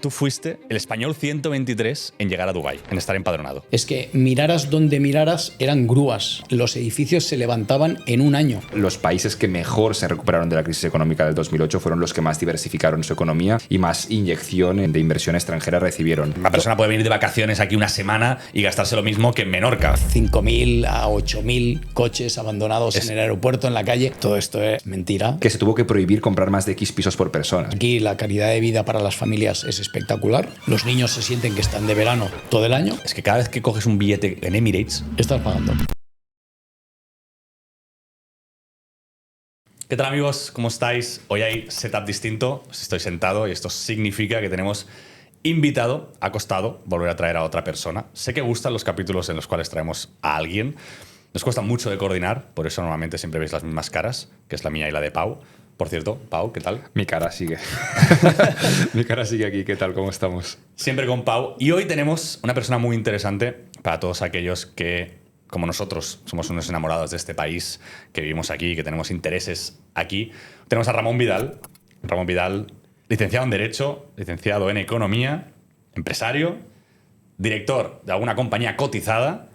Tú fuiste el español 123 en llegar a Dubái, en estar empadronado. Es que miraras donde miraras eran grúas. Los edificios se levantaban en un año. Los países que mejor se recuperaron de la crisis económica del 2008 fueron los que más diversificaron su economía y más inyección de inversión extranjera recibieron. Una persona puede venir de vacaciones aquí una semana y gastarse lo mismo que en Menorca. 5.000 a 8.000 coches abandonados en el aeropuerto, en la calle. Todo esto es mentira. Que se tuvo que prohibir comprar más de X pisos por persona. Aquí la calidad de vida para las familias es espectacular. Los niños se sienten que están de verano todo el año. Es que cada vez que coges un billete en Emirates, Estás pagando. ¿qué tal, amigos? ¿Cómo estáis? Hoy hay setup distinto. Estoy sentado y esto significa que tenemos invitado. Ha costado volver a traer a otra persona. Sé que gustan los capítulos en los cuales traemos a alguien. Nos cuesta mucho de coordinar, por eso normalmente siempre veis las mismas caras, que es la mía y la de Pau. Por cierto, Pau, ¿qué tal? Mi cara sigue. Mi cara sigue aquí. ¿Qué tal? ¿Cómo estamos? Siempre con Pau. Y hoy tenemos una persona muy interesante para todos aquellos que, como nosotros, somos unos enamorados de este país, que vivimos aquí, que tenemos intereses aquí. Tenemos a Ramón Vidal. Ramón Vidal, licenciado en Derecho, licenciado en Economía, empresario, director de alguna compañía cotizada.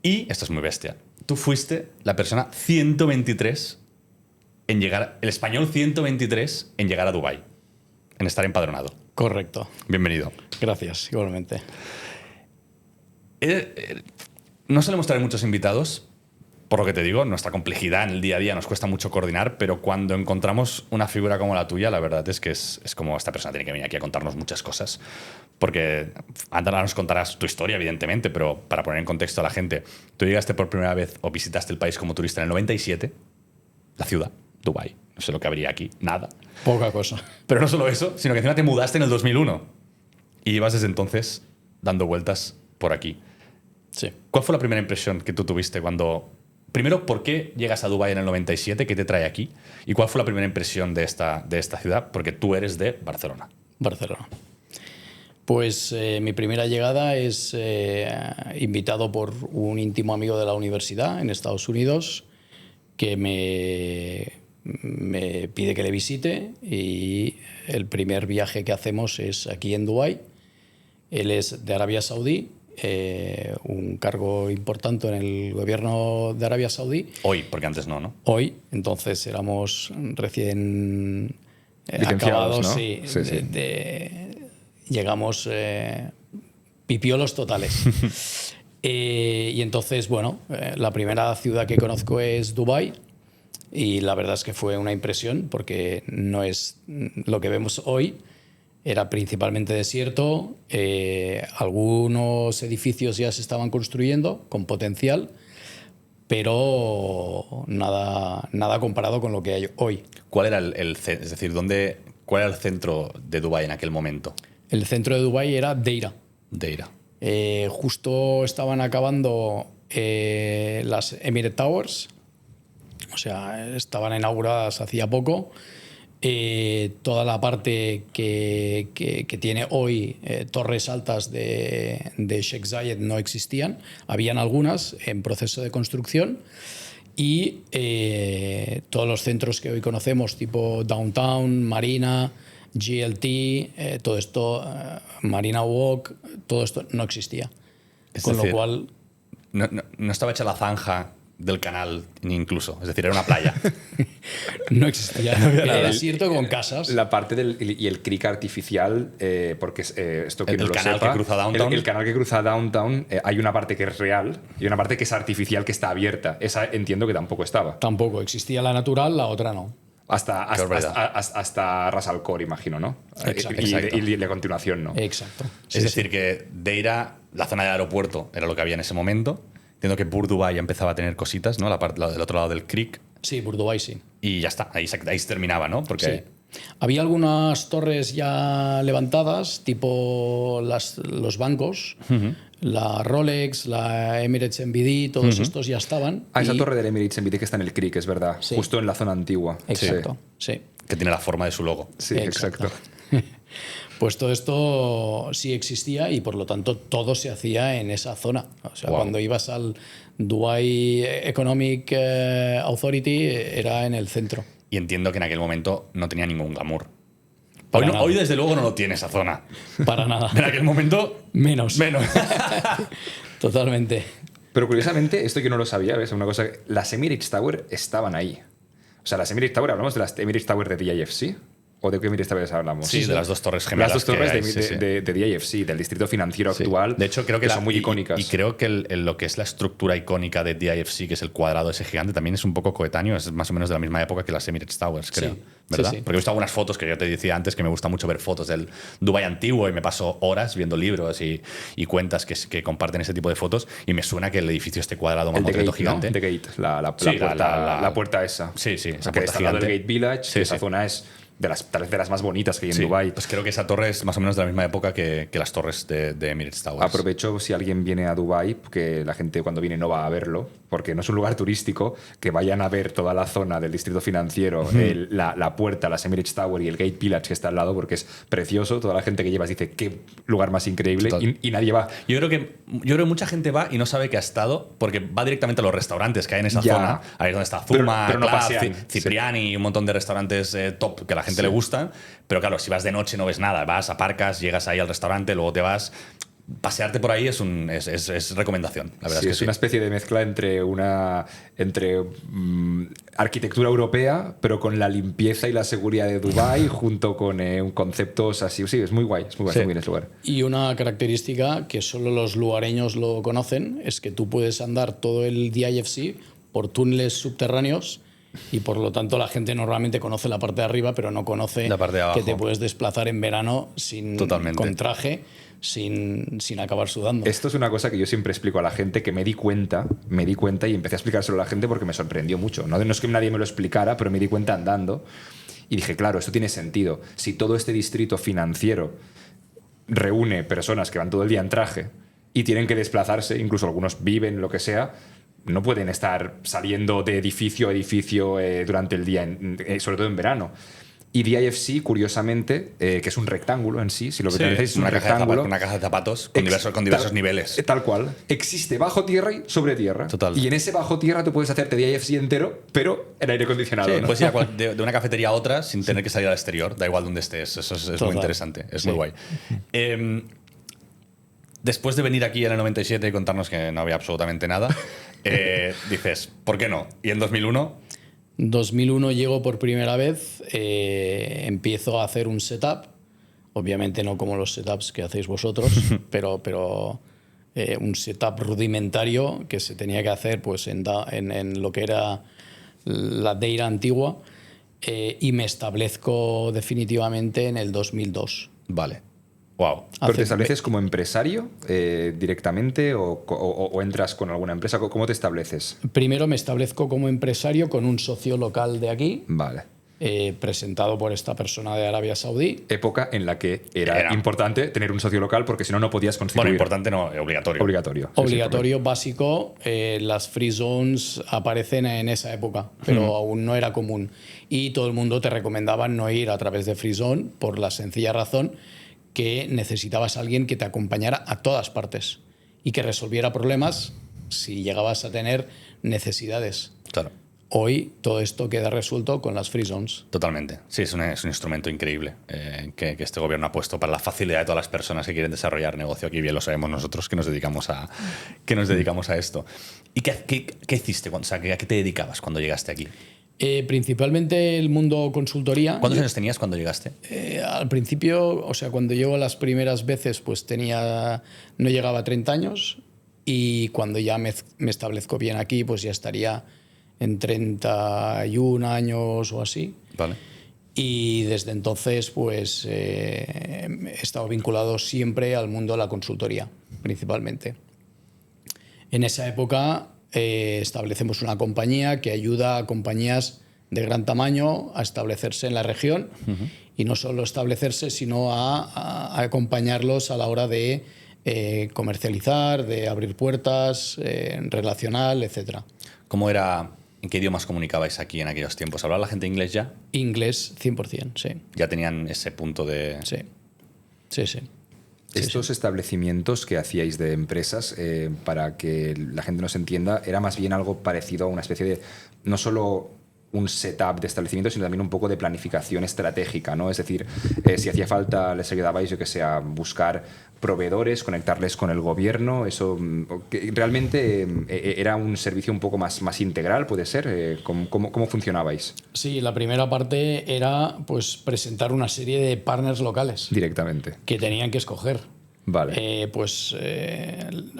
Y, esto es muy bestia, tú fuiste la persona 123 en llegar, el español 123 en llegar a Dubái, en estar empadronado. Correcto. Bienvenido. Gracias, igualmente. No solemos traer muchos invitados, por lo que te digo, nuestra complejidad en el día a día nos cuesta mucho coordinar, pero cuando encontramos una figura como la tuya, la verdad es que es como esta persona tiene que venir aquí a contarnos muchas cosas. Porque antes nos contarás tu historia, evidentemente, pero para poner en contexto a la gente, tú llegaste por primera vez o visitaste el país como turista en el 97, la ciudad, Dubái. No sé lo que habría aquí, nada. Poca cosa. Pero no solo eso, sino que encima te mudaste en el 2001 y llevas desde entonces dando vueltas por aquí. Sí. ¿Cuál fue la primera impresión que tú tuviste cuando... Primero, ¿por qué llegas a Dubái en el 97? ¿Qué te trae aquí? ¿Y cuál fue la primera impresión de esta ciudad? Porque tú eres de Barcelona. Barcelona. Pues mi primera llegada es invitado por un íntimo amigo de la universidad en Estados Unidos que me pide que le visite, y el primer viaje que hacemos es aquí en Dubái. Él es de Arabia Saudí, un cargo importante en el gobierno de Arabia Saudí. Hoy, porque antes no, ¿no? Hoy, entonces éramos recién Licenciados, acabados, ¿no? sí, Sí. llegamos pipiolos totales. Y entonces, bueno, la primera ciudad que conozco es Dubái, y la verdad es que fue una impresión porque no es lo que vemos hoy. Era principalmente desierto, algunos edificios ya se estaban construyendo con potencial, pero nada comparado con lo que hay hoy. ¿Cuál era es decir, cuál era el centro de Dubái en aquel momento? El centro de Dubái era Deira. Deira. Justo estaban acabando las Emirates Towers, o sea, estaban inauguradas hacía poco. Toda la parte que tiene hoy torres altas de Sheikh Zayed no existían. Habían algunas en proceso de construcción, y todos los centros que hoy conocemos, tipo Downtown, Marina, GLT, todo esto, Marina Walk, todo esto no existía. Con lo cual... No estaba hecha la zanja del canal, ni incluso. Es decir, era una playa. No existía. Era desierto con casas. La parte y el creek artificial, porque esto que El no lo canal sepa, que cruza Downtown. El canal que cruza Downtown, hay una parte que es real y una parte que es artificial, que está abierta. Esa entiendo que tampoco estaba. Tampoco existía la natural, la otra no. Hasta Ras Al Khor, imagino, ¿no? Exacto. Y la continuación, ¿no? Exacto. Es decir, que Deira, la zona del aeropuerto, era lo que había en ese momento. Entiendo que Bur Dubai ya empezaba a tener cositas, ¿no? La parte del otro lado del creek. Sí, por Dubái sí. Y ya está, ahí se terminaba, ¿no? Porque Sí. Había algunas torres ya levantadas, tipo los bancos, la Rolex, la Emirates NBD, todos estos ya estaban. Esa torre del Emirates NBD que está en el creek, es verdad. Sí. Justo en la zona antigua. Exacto, sí. que tiene la forma de su logo. Sí, exacto. Pues todo esto sí existía, y por lo tanto todo se hacía en esa zona. O sea, cuando ibas al Dubai Economic Authority era en el centro. Y entiendo que en aquel momento no tenía ningún glamour. Hoy desde luego no lo tiene esa zona. Para nada. En aquel momento, Menos. Totalmente. Pero curiosamente, esto yo no lo sabía, ¿ves? Una cosa, las Emirates Tower estaban ahí. O sea, las Emirates Tower, ¿hablamos de las Emirates Tower de DIFC? ¿O de qué Emirates Towers hablamos? Sí, de las dos torres gemelas. Las dos torres que hay, de DIFC, del distrito financiero actual. De hecho, creo que son muy icónicas. Y creo que lo que es la estructura icónica de DIFC, que es el cuadrado ese gigante, también es un poco coetáneo, es más o menos de la misma época que las Emirates Towers, creo. Sí. ¿Verdad? Sí. Porque he visto algunas fotos que yo te decía antes que me gusta mucho ver fotos del Dubái antiguo y me paso horas viendo libros y cuentas que comparten ese tipo de fotos y me suena que el edificio este cuadrado mamotreto gigante. ¿No? The Gate, Sí, la puerta esa. Sí, esa que puerta está al lado del gigante. Gate Village, Sí, esa sí. zona es tal vez de las más bonitas que hay en Sí, Dubái. pues creo que esa torre es más o menos de la misma época que las torres de Emirates Towers. Aprovecho si alguien viene a Dubái, que la gente cuando viene no va a verlo, porque no es un lugar turístico, que vayan a ver toda la zona del distrito financiero, la puerta, las Emirates Tower y el Gate Village que está al lado, porque es precioso. Toda la gente que llevas dice qué lugar más increíble y nadie va. Yo creo que mucha gente va y no sabe que ha estado porque va directamente a los restaurantes que hay en esa Ya. zona. Ahí es donde está Zuma, Pero no Club, pasean. Cipriani y un montón de restaurantes top que a la gente le gustan. Pero claro, si vas de noche no ves nada. Vas, aparcas, llegas ahí al restaurante, luego te vas. Pasearte por ahí es recomendación. La verdad Sí, es que una especie de mezcla entre arquitectura europea, pero con la limpieza y la seguridad de Dubái, junto con conceptos así. Sí, es muy guay, es muy guay, Sí. muy bien ese lugar. Y una característica que solo los lugareños lo conocen es que tú puedes andar todo el DIFC por túneles subterráneos y por lo tanto la gente normalmente conoce la parte de arriba, pero no conoce La parte de abajo. que te puedes desplazar en verano Totalmente. con traje, sin acabar sudando. Esto es una cosa que yo siempre explico a la gente, que me di cuenta y empecé a explicárselo a la gente porque me sorprendió mucho. No es que nadie me lo explicara, pero me di cuenta andando y dije, claro, esto tiene sentido. Si todo este distrito financiero reúne personas que van todo el día en traje y tienen que desplazarse, incluso algunos viven, lo que sea, no pueden estar saliendo de edificio a edificio durante el día, sobre todo en verano. Y DIFC, curiosamente, que es un rectángulo en sí, si lo que tenéis es un rectángulo. Una caja de zapatos con diversos niveles. Tal cual. Existe bajo tierra y sobre tierra. Total. Y en ese bajo tierra tú puedes hacerte DIFC entero, pero en aire acondicionado. Sí, ¿no? puedes ir de una cafetería a otra sin tener que salir al exterior, da igual donde estés. Eso es muy Total. interesante, es Sí. muy guay. Después de venir aquí en el 97 y contarnos que no había absolutamente nada, dices, ¿por qué no? ¿Y en 2001? 2001 llego por primera vez, empiezo a hacer un setup, obviamente no como los setups que hacéis vosotros, pero un setup rudimentario que se tenía que hacer pues, en lo que era la Deira antigua, y me establezco definitivamente en el 2002. Vale. Wow. ¿Pero te estableces como empresario directamente o entras con alguna empresa? ¿Cómo te estableces? Primero me establezco como empresario con un socio local de aquí, Vale. presentado por esta persona de Arabia Saudí. Época en la que era importante tener un socio local porque si no, no podías constituir. Bueno, importante no, obligatorio. Obligatorio. Obligatorio, básico. Las free zones aparecen en esa época, pero aún no era común. Y todo el mundo te recomendaba no ir a través de free zone por la sencilla razón que necesitabas a alguien que te acompañara a todas partes y que resolviera problemas si llegabas a tener necesidades. Claro. Hoy todo esto queda resuelto con las free zones. Totalmente. Sí, es un instrumento increíble que este gobierno ha puesto para la facilidad de todas las personas que quieren desarrollar negocio. Aquí bien lo sabemos nosotros que nos dedicamos a esto. ¿Y qué hiciste? O sea, ¿a qué te dedicabas cuando llegaste aquí? Principalmente el mundo consultoría. ¿Cuántos años tenías cuando llegaste? Al principio, o sea, cuando llego las primeras veces, pues no llegaba a 30 años, y cuando ya me establezco bien aquí, pues ya estaría en 31 años o así. Vale. Y desde entonces, pues he estado vinculado siempre al mundo de la consultoría, principalmente. En esa época establecemos una compañía que ayuda a compañías de gran tamaño a establecerse en la región, y no solo establecerse, sino a acompañarlos a la hora de comercializar, de abrir puertas, relacional, etc. ¿Cómo era, en qué idiomas comunicabais aquí en aquellos tiempos? ¿Hablaba la gente inglés ya? Inglés 100%, sí. Ya tenían ese punto de... Sí, sí, sí. Estos establecimientos que hacíais de empresas, para que la gente nos entienda, era más bien algo parecido a una especie de, no solo un setup de establecimiento, sino también un poco de planificación estratégica, ¿no? Es decir, si hacía falta, les ayudabais, yo que sé, a buscar proveedores, conectarles con el gobierno, eso que realmente era un servicio un poco más integral, ¿puede ser? ¿Cómo funcionabais? Sí, la primera parte era pues presentar una serie de partners locales Directamente. que tenían que escoger. Vale.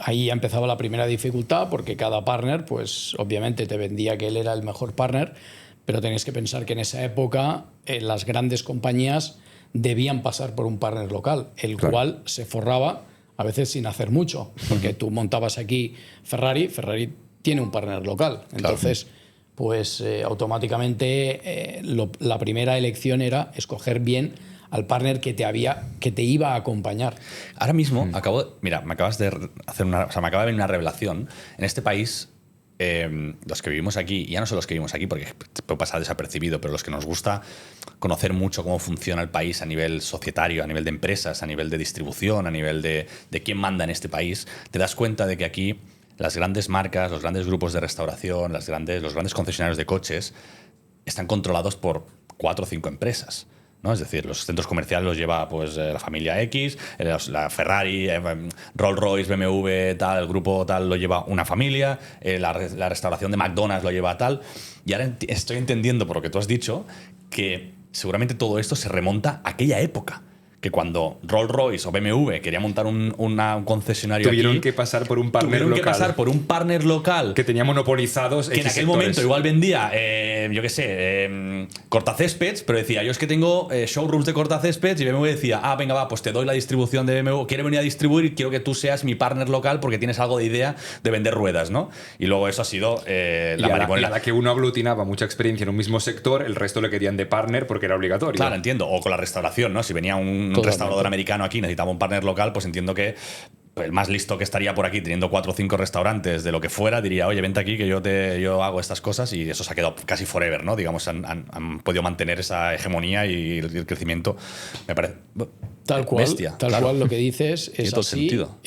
Ahí empezaba la primera dificultad porque cada partner, pues obviamente te vendía que él era el mejor partner, pero tenéis que pensar que en esa época las grandes compañías debían pasar por un partner local, el cual se forraba a veces sin hacer mucho, porque tú montabas aquí Ferrari tiene un partner local, entonces pues automáticamente la primera elección era escoger bien al partner que te iba a acompañar. Ahora mismo me acabas de hacer me acaba de venir una revelación. En este país, los que vivimos aquí, ya no son los que vivimos aquí porque puede pasar desapercibido, pero los que nos gusta conocer mucho cómo funciona el país a nivel societario, a nivel de empresas, a nivel de distribución, a nivel de quién manda en este país, te das cuenta de que aquí las grandes marcas, los grandes grupos de restauración, los grandes concesionarios de coches están controlados por 4 o 5 empresas, ¿no? Es decir, los centros comerciales los lleva pues, la familia X, la Ferrari, Rolls-Royce, BMW, tal, el grupo tal lo lleva una familia, la restauración de McDonald's lo lleva tal. Y ahora estoy entendiendo, por lo que tú has dicho, que seguramente todo esto se remonta a aquella época. Que cuando Rolls-Royce o BMW quería montar un concesionario tuvieron aquí, que pasar por un partner local. Tuvieron que pasar por un partner local que tenía monopolizados que en aquel momento igual vendía, yo qué sé, cortacéspedes, pero decía, yo es que tengo showrooms de cortacéspedes, y BMW decía, venga, va, pues te doy la distribución de BMW, quiero venir a distribuir y quiero que tú seas mi partner local porque tienes algo de idea de vender ruedas, ¿no? Y luego eso ha sido la mariconera. Y a la que uno aglutinaba mucha experiencia en un mismo sector, el resto le querían de partner porque era obligatorio. Claro, entiendo. O con la restauración, ¿no? Si venía un restaurador americano aquí, necesitaba un partner local, pues entiendo que el más listo que estaría por aquí teniendo 4 o 5 restaurantes de lo que fuera, diría, oye, vente aquí que yo hago estas cosas, y eso se ha quedado casi forever, ¿no? Digamos, han podido mantener esa hegemonía y el crecimiento, me parece tal cual, bestia. Tal cual lo que dices es todo así. sentido.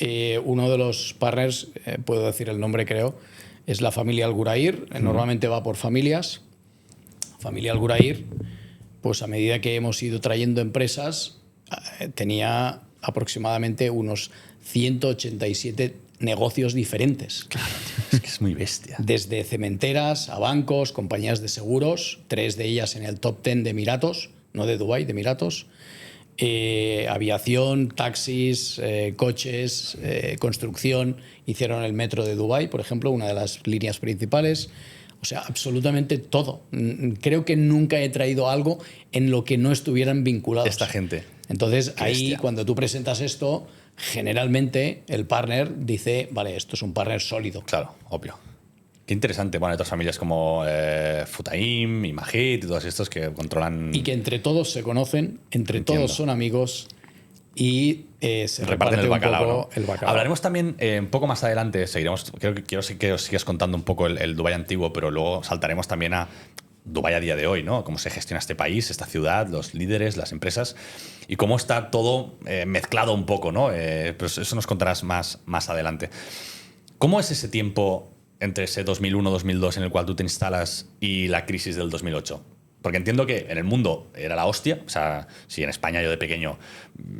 Uno de los partners, puedo decir el nombre creo, es la familia Algurair, normalmente va por familias. Familia Algurair, pues a medida que hemos ido trayendo empresas, tenía aproximadamente unos 187 negocios diferentes. Claro, tío, es que es muy bestia. Desde cementeras a bancos, compañías de seguros, 3 de ellas en el top 10 de Emiratos, no de Dubái, de Emiratos, aviación, taxis, coches, construcción. Hicieron el metro de Dubái, por ejemplo, una de las líneas principales. O sea, absolutamente todo. Creo que nunca he traído algo en lo que no estuvieran vinculados. Esta gente. Entonces, Qué ahí, bestia. cuando tú presentas esto, generalmente el partner dice, vale, esto es un partner sólido. Claro, obvio. Qué interesante. Bueno, hay otras familias como Futaim, Imagit y todos estos que controlan... Y que entre todos se conocen, entre todos son amigos y se reparten el bacalao, un ¿no? poco el bacalao. Hablaremos también un poco más adelante, seguiremos, quiero que os sigas contando un poco el Dubái antiguo, pero luego saltaremos también a Dubái a día de hoy, ¿no? Cómo se gestiona este país, esta ciudad, los líderes, las empresas y cómo está todo mezclado un poco, ¿no? Pues eso nos contarás más adelante. ¿Cómo es ese tiempo entre ese 2001-2002 en el cual tú te instalas y la crisis del 2008? Porque entiendo que en el mundo era la hostia. O sea, si en España yo de pequeño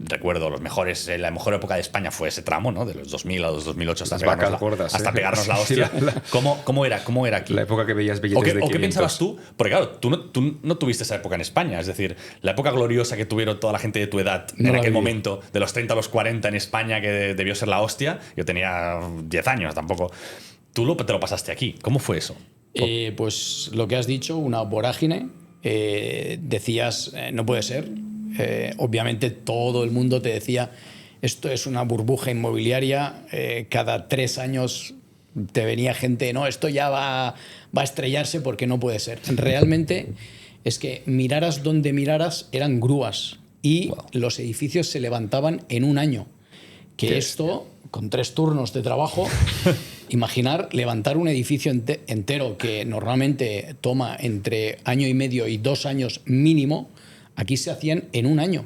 recuerdo la mejor época de España fue ese tramo, ¿no? De los 2000 a los 2008 hasta pegarnos la hostia. ¿Cómo era aquí? La época que veías billetes de 500. ¿O qué pensabas tú? Porque claro, tú no tuviste esa época en España. Es decir, la época gloriosa que tuvieron toda la gente de tu edad en aquel momento, de los 30 a los 40 en España, que debió ser la hostia. Yo tenía 10 años tampoco. Tú te lo pasaste aquí. ¿Cómo fue eso? Pues lo que has dicho, una vorágine. Decías, no puede ser. Obviamente todo el mundo te decía, esto es una burbuja inmobiliaria. Cada 3 años te venía gente, no, esto ya va a estrellarse porque no puede ser. Realmente es que miraras donde miraras eran grúas y los edificios se levantaban en un año. Que esto, con 3 turnos de trabajo, imaginar levantar un edificio entero que normalmente toma entre año y medio y 2 años mínimo, aquí se hacían en un año.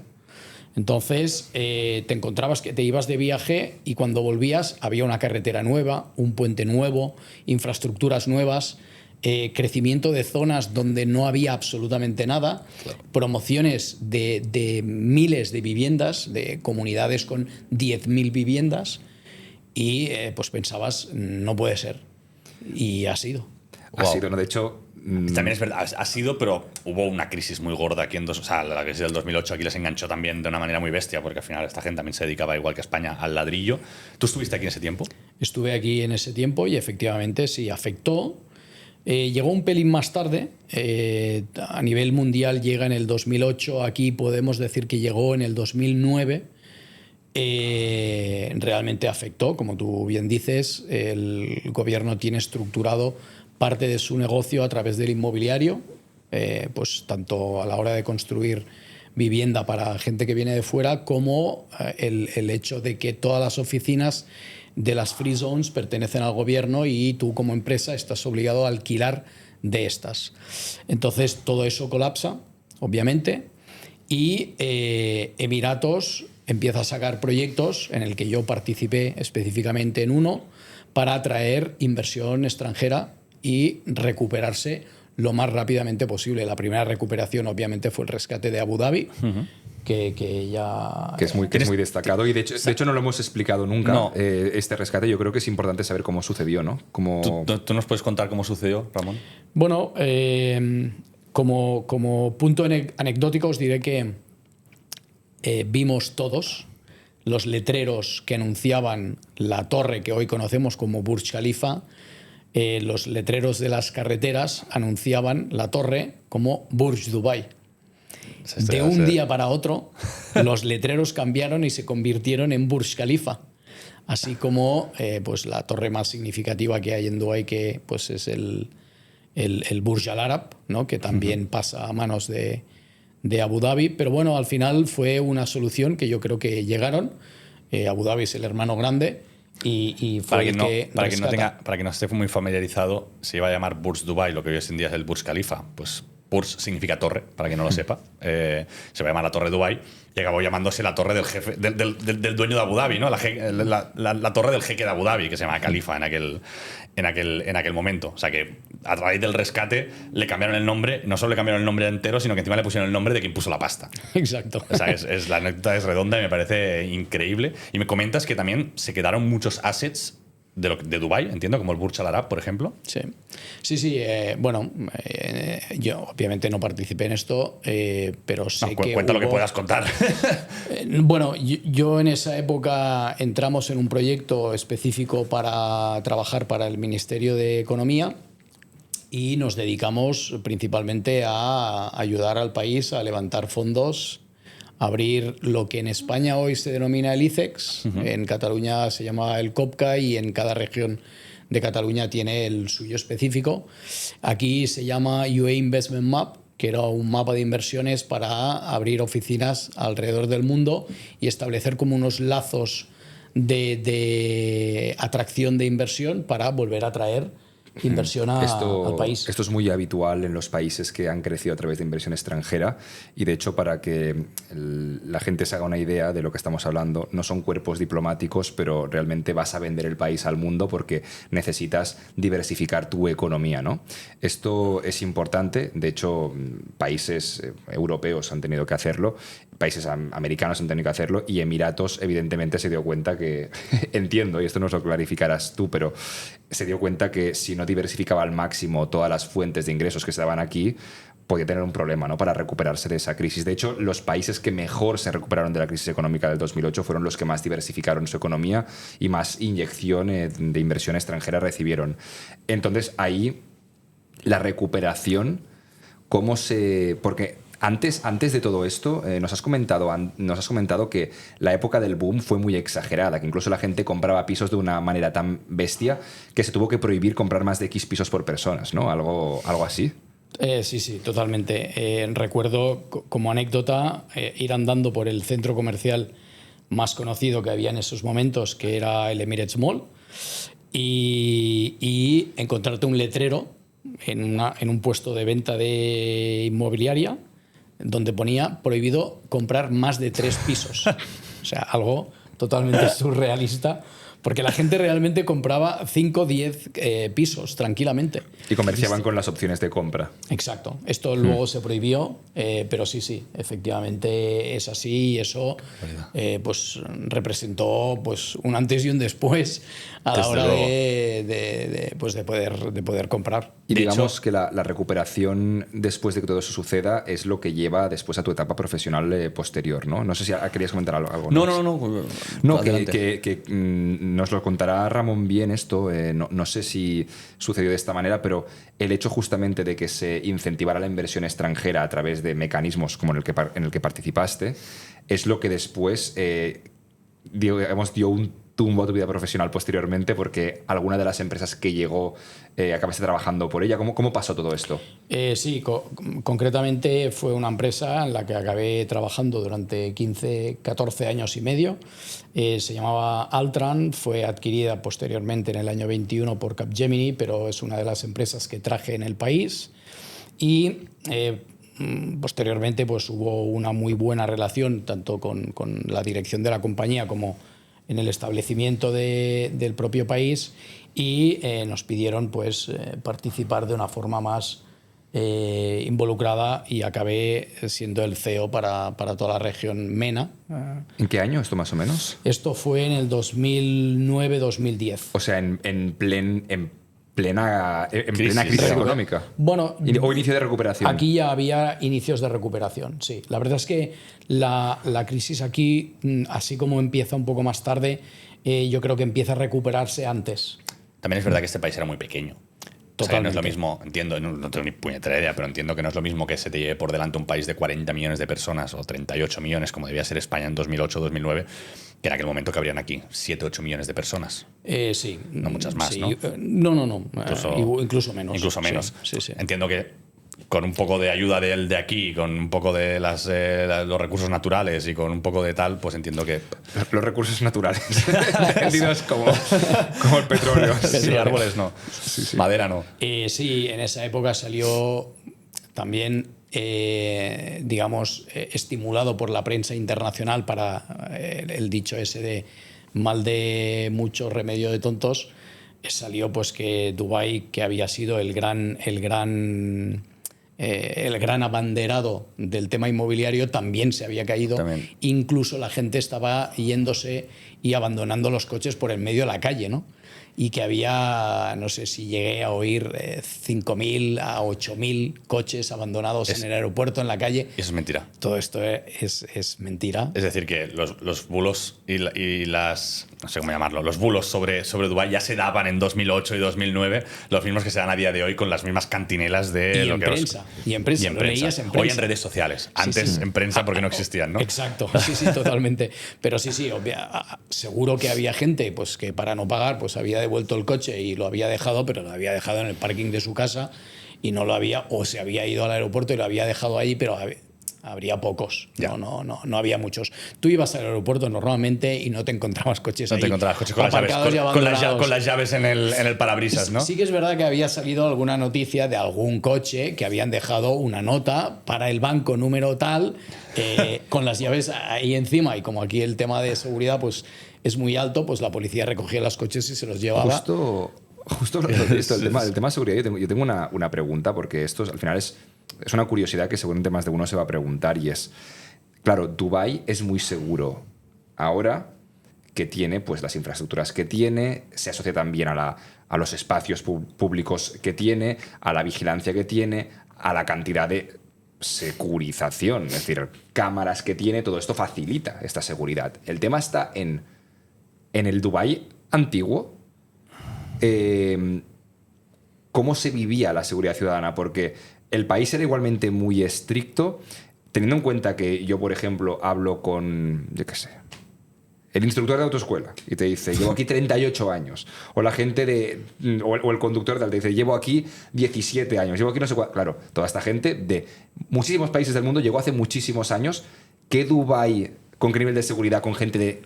Entonces te encontrabas que te ibas de viaje y cuando volvías había una carretera nueva, un puente nuevo, infraestructuras nuevas. crecimiento de zonas donde no había absolutamente nada, promociones de miles de viviendas, de comunidades con 10.000 viviendas, y pues pensabas, no puede ser. Y ha sido. Ha sido, ¿no? De hecho... También es verdad, ha sido, pero hubo una crisis muy gorda aquí o sea, la crisis del 2008 aquí les enganchó también de una manera muy bestia, porque al final esta gente también se dedicaba, igual que España, al ladrillo. ¿Tú estuviste aquí en ese tiempo? Estuve aquí en ese tiempo y efectivamente sí afectó. Llegó un pelín más tarde, a nivel mundial llega en el 2008, aquí podemos decir que llegó en el 2009. Realmente afectó, como tú bien dices, el gobierno tiene estructurado parte de su negocio a través del inmobiliario, pues tanto a la hora de construir vivienda para gente que viene de fuera, como el hecho de que todas las oficinas de las free zones pertenecen al gobierno y tú como empresa estás obligado a alquilar de estas. Entonces todo eso colapsa, obviamente, y Emiratos empieza a sacar proyectos en el que yo participé específicamente en uno para atraer inversión extranjera y recuperarse lo más rápidamente posible. La primera recuperación obviamente fue el rescate de Abu Dhabi, que ya... Que es muy destacado y de hecho no lo hemos explicado nunca, No. Este rescate. Yo creo que es importante saber cómo sucedió, ¿no? ¿Tú nos puedes contar cómo sucedió, Ramón? Bueno, como punto anecdótico os diré que vimos todos los letreros que anunciaban la torre que hoy conocemos como Burj Khalifa. Los letreros de las carreteras anunciaban la torre como Burj Dubai. De un día para otro, los letreros cambiaron y se convirtieron en Burj Khalifa. Así como pues la torre más significativa que hay en Dubái, que pues es el Burj Al Arab, ¿no? Que también pasa a manos de Abu Dhabi. Pero bueno, al final fue una solución que yo creo que llegaron. Abu Dhabi es el hermano grande. Y fue para quien no esté muy familiarizado, se iba a llamar Burj Dubai, lo que hoy en día es el Burj Khalifa. Pues Burj significa torre, para quien no lo sepa. Se va a llamar la Torre Dubai y acabó llamándose la torre del jefe, del dueño de Abu Dhabi, ¿no? La torre del jeque de Abu Dhabi, que se llama Khalifa en aquel momento. O sea que a través del rescate le cambiaron el nombre, no solo le cambiaron el nombre entero, sino que encima le pusieron el nombre de quien puso la pasta. Exacto. O sea, la anécdota es redonda y me parece increíble. Y me comentas que también se quedaron muchos assets de Dubái, entiendo, como el Burj Al Arab, por ejemplo. Sí. Bueno, yo obviamente no participé en esto, pero sé que cuenta lo que puedas contar. Bueno, yo en esa época entramos en un proyecto específico para trabajar para el Ministerio de Economía y nos dedicamos principalmente a ayudar al país a levantar fondos, abrir lo que en España hoy se denomina el ICEX, en Cataluña se llama el COPCA y en cada región de Cataluña tiene el suyo específico. Aquí se llama UAE Investment Map, que era un mapa de inversiones para abrir oficinas alrededor del mundo y establecer como unos lazos de atracción de inversión para volver a traer inversión al país. Esto es muy habitual en los países que han crecido a través de inversión extranjera y de hecho, para que la gente se haga una idea de lo que estamos hablando, no son cuerpos diplomáticos, pero realmente vas a vender el país al mundo porque necesitas diversificar tu economía, ¿no? Esto es importante, de hecho países europeos han tenido que hacerlo, países americanos han tenido que hacerlo y Emiratos evidentemente se dio cuenta que, entiendo, y esto nos lo clarificarás tú, pero se dio cuenta que si no diversificaba al máximo todas las fuentes de ingresos que se daban aquí, podía tener un problema, ¿no?, para recuperarse de esa crisis. De hecho, los países que mejor se recuperaron de la crisis económica del 2008 fueron los que más diversificaron su economía y más inyección de inversión extranjera recibieron. Entonces, ahí la recuperación, ¿cómo se...? Porque antes de todo esto, nos has comentado que la época del boom fue muy exagerada, que incluso la gente compraba pisos de una manera tan bestia que se tuvo que prohibir comprar más de X pisos por personas, ¿no? Algo así. Sí, totalmente. Recuerdo como anécdota ir andando por el centro comercial más conocido que había en esos momentos, que era el Emirates Mall, y encontrarte un letrero en un puesto de venta de inmobiliaria donde ponía prohibido comprar más de 3 pisos. O sea, algo totalmente surrealista, porque la gente realmente compraba 5 o 10 pisos tranquilamente. Y comerciaban con las opciones de compra. Exacto. Esto luego se prohibió, pero sí, efectivamente es así y eso pues representó pues un antes y un después a la hora de poder comprar. Y De digamos hecho, que la recuperación después de que todo eso suceda es lo que lleva después a tu etapa profesional posterior, ¿no? No sé si querías comentar algo. no, No, adelante. que nos lo contará Ramón bien esto, no sé si sucedió de esta manera, pero el hecho justamente de que se incentivara la inversión extranjera a través de mecanismos como en el que participaste, es lo que después dio un tumbo a tu vida profesional posteriormente, porque alguna de las empresas que llegó acabaste trabajando por ella. ¿Cómo pasó todo esto? Sí, concretamente fue una empresa en la que acabé trabajando durante 15, 14 años y medio. Se llamaba Altran, fue adquirida posteriormente en el año 21 por Capgemini, pero es una de las empresas que traje en el país. Y posteriormente pues, hubo una muy buena relación tanto con la dirección de la compañía como en el establecimiento del propio país, y nos pidieron pues, participar de una forma más involucrada, y acabé siendo el CEO para toda la región MENA. ¿En qué año esto más o menos? Esto fue en el 2009-2010. O sea, en plena crisis económica. Bueno, O inicio de recuperación. Aquí ya había inicios de recuperación, sí. La verdad es que la crisis aquí, así como empieza un poco más tarde, yo creo que empieza a recuperarse antes. También es verdad que este país era muy pequeño. O sea, que no es lo mismo, entiendo, no tengo ni puñetera idea, pero entiendo que no es lo mismo que se te lleve por delante un país de 40 millones de personas o 38 millones, como debía ser España en 2008-2009, que en aquel momento que habrían aquí 7-8 millones de personas. Sí. No muchas más, sí. ¿no? No. Incluso menos. Incluso menos. Sí. Entiendo que con un poco de ayuda de aquí, con un poco de los recursos naturales y con un poco de tal, pues entiendo que... Los recursos naturales, entendidos como el petróleo. Sí, árboles no. Sí. Madera no. Sí, en esa época salió también, digamos, estimulado por la prensa internacional para el dicho ese de mal de mucho, remedio de tontos. Salió pues que Dubái, que había sido el gran abanderado del tema inmobiliario, también se había caído. También. Incluso la gente estaba yéndose y abandonando los coches por el medio de la calle, ¿no? Y que había, no sé si llegué a oír, 5.000 a 8.000 coches abandonados en el aeropuerto, en la calle. Eso es mentira. Todo esto es mentira. Es decir, que los bulos y las... no sé cómo llamarlo, los bulos sobre Dubái ya se daban en 2008 y 2009, los mismos que se dan a día de hoy con las mismas cantinelas de... Y en prensa, lo leías en prensa. Hoy en redes sociales, antes en prensa porque no existían, ¿no? Exacto, sí, totalmente. Pero sí, seguro que había gente pues, que para no pagar pues había devuelto el coche y lo había dejado, pero lo había dejado en el parking de su casa y no lo había, o se había ido al aeropuerto y lo había dejado allí, pero habría pocos, no había muchos. Tú ibas al aeropuerto normalmente y no te encontrabas coches ahí. No te encontrabas coches con las llaves en el parabrisas, ¿no? Sí que es verdad que había salido alguna noticia de algún coche que habían dejado una nota para el banco número tal, con las llaves ahí encima, y como aquí el tema de seguridad pues es muy alto, pues la policía recogía los coches y se los llevaba. Justo hablando de esto, el tema de seguridad, yo tengo una pregunta, porque esto al final es una curiosidad que seguramente más de uno se va a preguntar, y es, claro, Dubái es muy seguro ahora, que tiene pues las infraestructuras que tiene, se asocia también a los espacios públicos que tiene, a la vigilancia que tiene, a la cantidad de securización, es decir, cámaras que tiene, todo esto facilita esta seguridad. El tema está en el Dubái antiguo. ¿Cómo se vivía la seguridad ciudadana? Porque el país era igualmente muy estricto, teniendo en cuenta que yo, por ejemplo, hablo con, yo qué sé, el instructor de autoescuela y te dice, llevo aquí 38 años. O la gente o el conductor te dice, llevo aquí 17 años, llevo aquí no sé cuánto. Claro, toda esta gente de muchísimos países del mundo llegó hace muchísimos años. ¿Qué Dubái, con qué nivel de seguridad, con gente de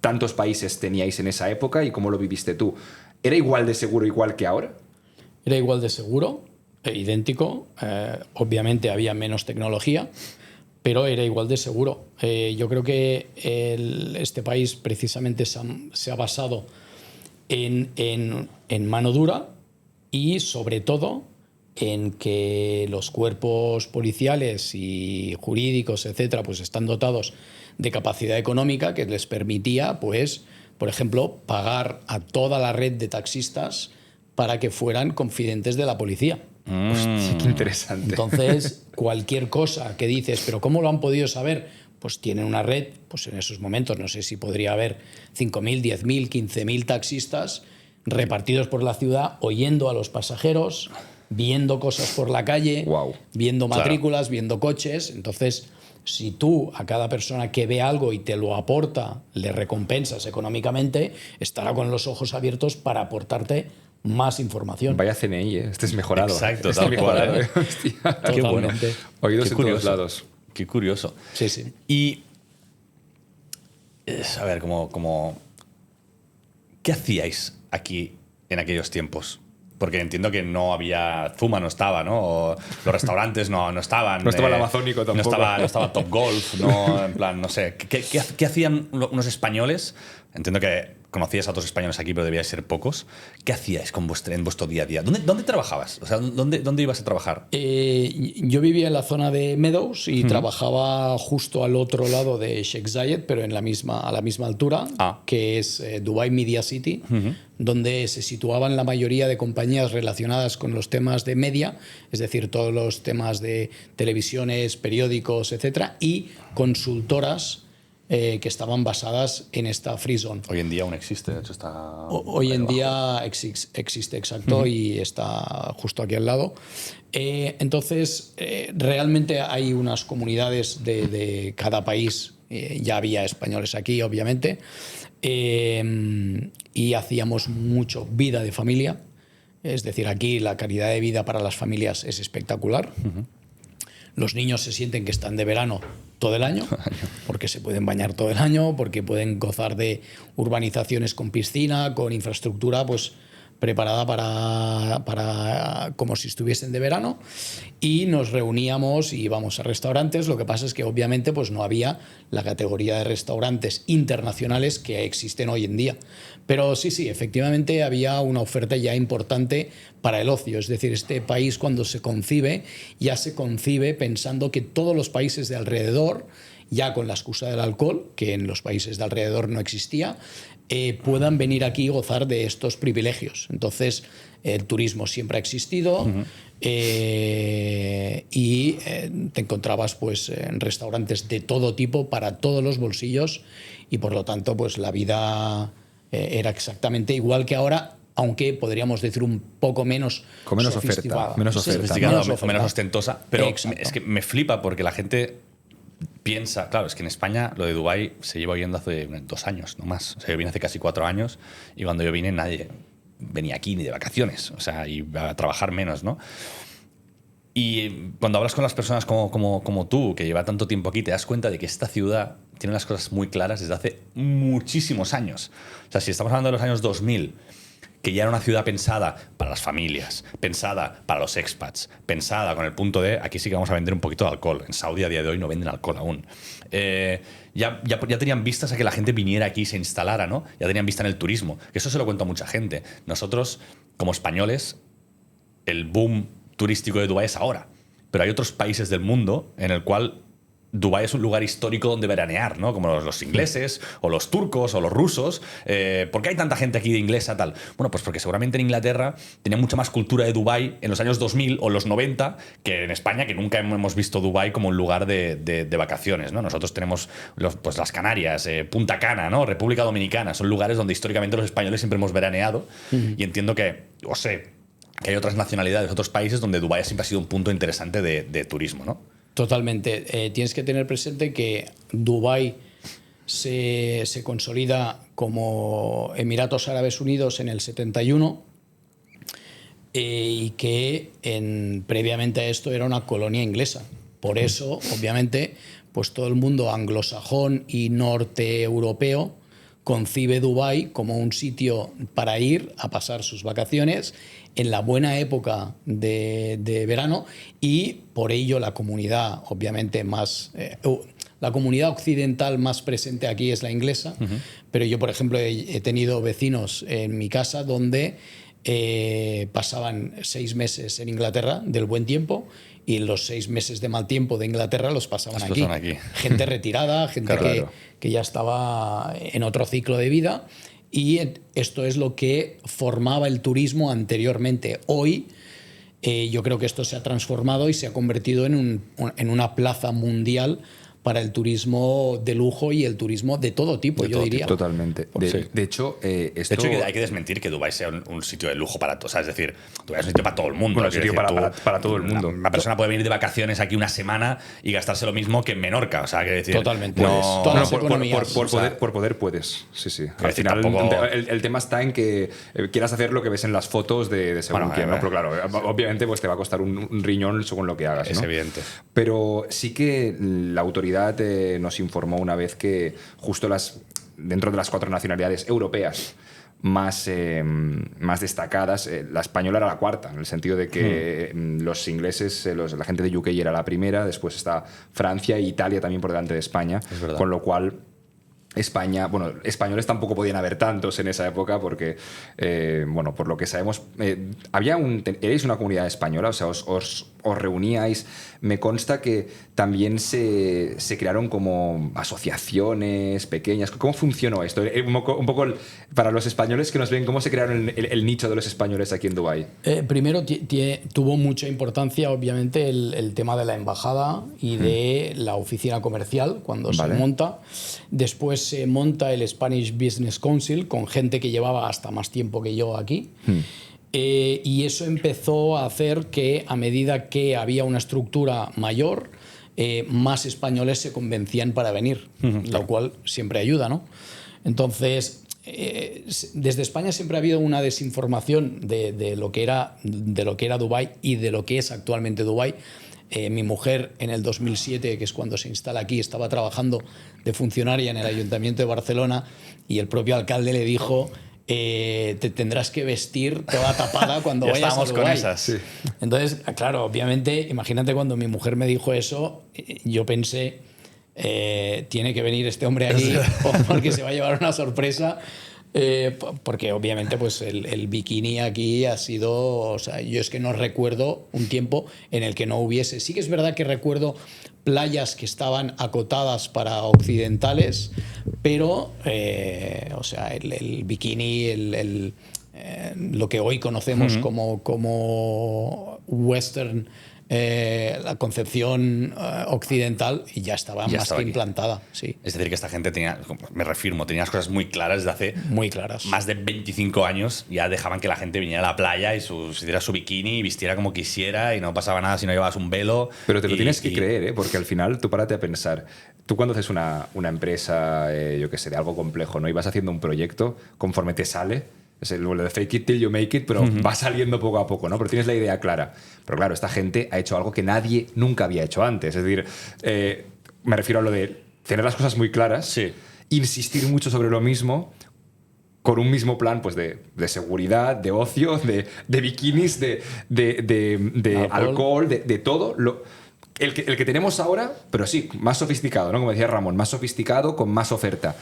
tantos países teníais en esa época y cómo lo viviste tú? ¿Era igual de seguro, igual que ahora? Era igual de seguro, idéntico. Obviamente había menos tecnología, pero era igual de seguro. Yo creo que este país precisamente se ha basado en mano dura y sobre todo en que los cuerpos policiales y jurídicos, etcétera, pues están dotados de capacidad económica que les permitía, pues, por ejemplo, pagar a toda la red de taxistas para que fueran confidentes de la policía. Hostia, qué interesante. Entonces, cualquier cosa que dices, pero ¿cómo lo han podido saber? Pues tienen una red, pues en esos momentos no sé si podría haber 5.000, 10.000, 15.000 taxistas repartidos por la ciudad, oyendo a los pasajeros, viendo cosas por la calle, Wow. viendo matrículas, viendo coches. Entonces, si tú a cada persona que ve algo y te lo aporta, le recompensas económicamente, estará con los ojos abiertos para aportarte más información. Vaya CNI, ¿eh? Este es mejorado. Exacto, Este tal es cual, mejorado, ¿eh? Hostia. Qué bueno. Totalmente. Oídos Qué en curioso. todos lados. Qué curioso. Sí, sí. Y, a ver, ¿qué hacíais aquí en aquellos tiempos? Porque entiendo que no había Zuma, no estaba, ¿no? O los restaurantes no estaban. No estaba el Amazónico tampoco. No estaba Top Golf, no, en plan, no sé. ¿Qué hacían unos españoles? Entiendo que conocías a otros españoles aquí, pero debíais ser pocos. ¿Qué hacíais en vuestro día a día? ¿Dónde trabajabas? O sea, ¿dónde ibas a trabajar? Yo vivía en la zona de Meadows y trabajaba justo al otro lado de Sheikh Zayed, pero a la misma altura, que es Dubai Media City, donde se situaban la mayoría de compañías relacionadas con los temas de media, es decir, todos los temas de televisiones, periódicos, etcétera, y consultoras que estaban basadas en esta Free Zone. Hoy en día aún existe, de hecho está... Hoy en día existe, exacto, y está justo aquí al lado. Entonces, realmente hay unas comunidades de cada país. Ya había españoles aquí, obviamente, y hacíamos mucho vida de familia. Es decir, aquí la calidad de vida para las familias es espectacular. Los niños se sienten que están de verano todo el año, porque se pueden bañar todo el año, porque pueden gozar de urbanizaciones con piscina, con infraestructura pues preparada para como si estuviesen de verano, y nos reuníamos y íbamos a restaurantes. Lo que pasa es que obviamente pues no había la categoría de restaurantes internacionales que existen hoy en día. Pero sí, efectivamente había una oferta ya importante para el ocio. Es decir, este país cuando se concibe, ya se concibe pensando que todos los países de alrededor, ya con la excusa del alcohol, que en los países de alrededor no existía, puedan venir aquí y gozar de estos privilegios. Entonces, el turismo siempre ha existido y te encontrabas pues, en restaurantes de todo tipo, para todos los bolsillos, y por lo tanto pues, la vida era exactamente igual que ahora, aunque podríamos decir un poco menos con menos sofisticada. oferta, menos oferta. Sofisticada, Menos menos ostentosa. Pero Exacto. es que me flipa porque la gente piensa, claro, es que en España lo de Dubái se lleva oyendo hace 2 años, no más. O sea, yo vine hace casi 4 años y cuando yo vine nadie venía aquí ni de vacaciones, o sea, y a trabajar menos, ¿no? Y cuando hablas con las personas como tú, que lleva tanto tiempo aquí, te das cuenta de que esta ciudad tiene las cosas muy claras desde hace muchísimos años. O sea, si estamos hablando de los años 2000, que ya era una ciudad pensada para las familias, pensada para los expats, pensada con el punto de aquí sí que vamos a vender un poquito de alcohol. En Saudi a día de hoy no venden alcohol aún. Ya tenían vistas a que la gente viniera aquí y se instalara, ¿no? Ya tenían vista en el turismo. Eso se lo cuento a mucha gente. Nosotros, como españoles, el boom turístico de Dubái es ahora. Pero hay otros países del mundo en el cual Dubái es un lugar histórico donde veranear, ¿no? Como los ingleses, o los turcos, o los rusos. ¿Por qué hay tanta gente aquí de inglesa, tal? Bueno, pues porque seguramente en Inglaterra tenía mucha más cultura de Dubái en los años 2000 o los 90 que en España, que nunca hemos visto Dubái como un lugar de vacaciones, ¿no? Nosotros tenemos pues las Canarias, Punta Cana, ¿no? República Dominicana. Son lugares donde históricamente los españoles siempre hemos veraneado. Y entiendo que hay otras nacionalidades, otros países donde Dubái siempre ha sido un punto interesante de turismo, ¿no? Totalmente. Tienes que tener presente que Dubái se consolida como Emiratos Árabes Unidos en el 71 y que previamente a esto era una colonia inglesa. Por eso, obviamente, pues todo el mundo anglosajón y norte europeo concibe Dubái como un sitio para ir a pasar sus vacaciones en la buena época de verano, y por ello la comunidad, obviamente, la comunidad occidental más presente aquí es la inglesa, pero yo, por ejemplo, he tenido vecinos en mi casa donde pasaban 6 meses en Inglaterra del buen tiempo, y los 6 meses de mal tiempo de Inglaterra los pasaban aquí. Gente retirada, gente que ya estaba en otro ciclo de vida, y esto es lo que formaba el turismo anteriormente. Hoy yo creo que esto se ha transformado y se ha convertido en una plaza mundial para el turismo de lujo y el turismo de todo tipo, yo diría. Totalmente. De hecho, esto... De hecho, hay que desmentir que Dubái sea un sitio de lujo para todos. Es decir, Dubái es un sitio para todo el mundo. Bueno, es un sitio para todo el mundo. Una persona puede venir de vacaciones aquí una semana y gastarse lo mismo que en Menorca. O sea, que decir, totalmente. Por poder puedes. Sí. Al final, el tema está en que quieras hacer lo que ves en las fotos de según quién, ¿no? Pero claro, obviamente pues te va a costar un riñón según lo que hagas, es ¿no? evidente. Pero sí que la autoridad nos informó una vez que justo dentro de las 4 nacionalidades europeas más destacadas, la española era la cuarta, en el sentido de que los ingleses, la gente de UK era la primera, después está Francia e Italia también por delante de España, con lo cual España, bueno, españoles tampoco podían haber tantos en esa época porque, bueno, por lo que sabemos, erais una comunidad española, o sea, os reuníais. Me consta que también se crearon como asociaciones pequeñas. ¿Cómo funcionó esto? Un poco para los españoles que nos ven, ¿cómo se crearon el nicho de los españoles aquí en Dubái? Primero, tuvo mucha importancia, obviamente, el tema de la embajada y de la oficina comercial cuando se monta. Después se monta el Spanish Business Council con gente que llevaba hasta más tiempo que yo aquí. Y eso empezó a hacer que, a medida que había una estructura mayor, más españoles se convencían para venir, lo cual siempre ayuda, ¿no? Entonces, desde España siempre ha habido una desinformación de lo que era Dubái y de lo que es actualmente Dubái. Mi mujer, en el 2007, que es cuando se instala aquí, estaba trabajando de funcionaria en el Ayuntamiento de Barcelona, y el propio alcalde le dijo: te tendrás que vestir toda tapada cuando vayas a Dubái. Con esas. Sí. Entonces, claro, obviamente, imagínate cuando mi mujer me dijo eso, yo pensé, tiene que venir este hombre aquí porque se va a llevar una sorpresa. Porque obviamente pues el bikini aquí ha sido, o sea, yo es que no recuerdo un tiempo en el que no hubiese. Sí que es verdad que recuerdo playas que estaban acotadas para occidentales, pero o sea, el bikini, lo que hoy conocemos como western, la concepción occidental, y ya estaba más que implantada. Sí. Es decir, que esta gente tenía las cosas muy claras desde hace muy claras. Más de 25 años. Ya dejaban que la gente viniera a la playa y se hiciera su bikini y vistiera como quisiera, y no pasaba nada si no llevabas un velo. Pero te lo tienes que creer, ¿eh? Porque al final tú párate a pensar. Tú cuando haces una empresa, yo qué sé, de algo complejo, ¿no? Y vas haciendo un proyecto, conforme te sale, es lo de fake it till you make it, pero va saliendo poco a poco, ¿no? Pero tienes la idea clara. Pero claro, esta gente ha hecho algo que nadie nunca había hecho antes. Es decir, me refiero a lo de tener las cosas muy claras, insistir mucho sobre lo mismo, con un mismo plan, pues de seguridad, de ocio, de bikinis, de alcohol, de todo. El que tenemos ahora, pero sí, más sofisticado, ¿no? Como decía Ramón, más sofisticado, con más oferta.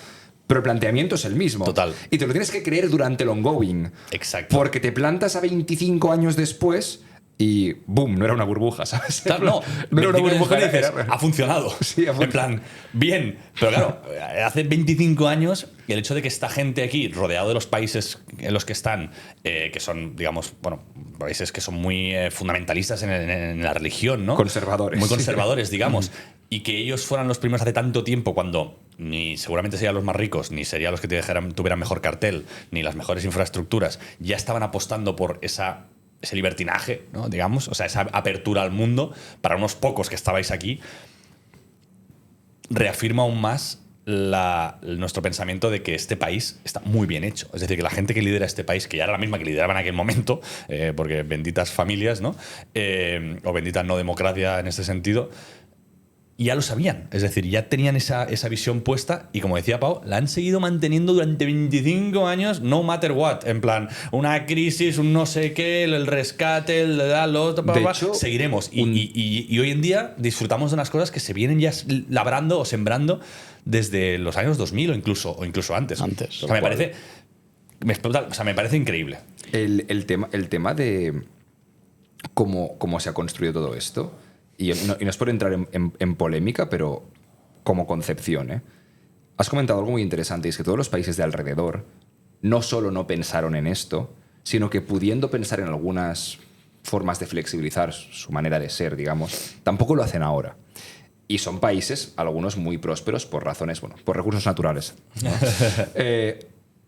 Pero el planteamiento es el mismo. Total. Y te lo tienes que creer durante el ongoing. Exacto. Porque te plantas a 25 años después y ¡boom! No era una burbuja, ¿sabes? Claro, no era una burbuja. Dices, ha funcionado. Sí, ha funcionado. En plan, bien. Pero claro, hace 25 años, y el hecho de que esta gente aquí, rodeado de los países en los que están, que son, digamos, bueno, países que son muy fundamentalistas en la religión, ¿no? Conservadores. Muy conservadores, digamos. Y que ellos fueran los primeros hace tanto tiempo, cuando ni seguramente serían los más ricos, ni serían los que tuvieran mejor cartel, ni las mejores infraestructuras, ya estaban apostando por ese libertinaje, ¿no? Digamos, o sea, esa apertura al mundo para unos pocos que estabais aquí, reafirma aún más nuestro pensamiento de que este país está muy bien hecho. Es decir, que la gente que lidera este país, que ya era la misma que lideraba en aquel momento, porque benditas familias, ¿no? O bendita no democracia en este sentido, Y ya lo sabían, es decir, ya tenían esa visión puesta y como decía Pau, la han seguido manteniendo durante 25 años, no matter what, en plan, una crisis, un no sé qué, el rescate, lo otro, De hecho, seguiremos. Y hoy en día disfrutamos de unas cosas que se vienen ya labrando o sembrando desde los años 2000 o incluso antes. Antes. O sea, me parece increíble. El tema de cómo se ha construido todo esto, y no es por entrar en polémica, pero como concepción, ¿eh? Has comentado algo muy interesante, y es que todos los países de alrededor no solo no pensaron en esto, sino que pudiendo pensar en algunas formas de flexibilizar su manera de ser, digamos, tampoco lo hacen ahora. Y son países, algunos muy prósperos por razones, bueno, por recursos naturales, ¿no?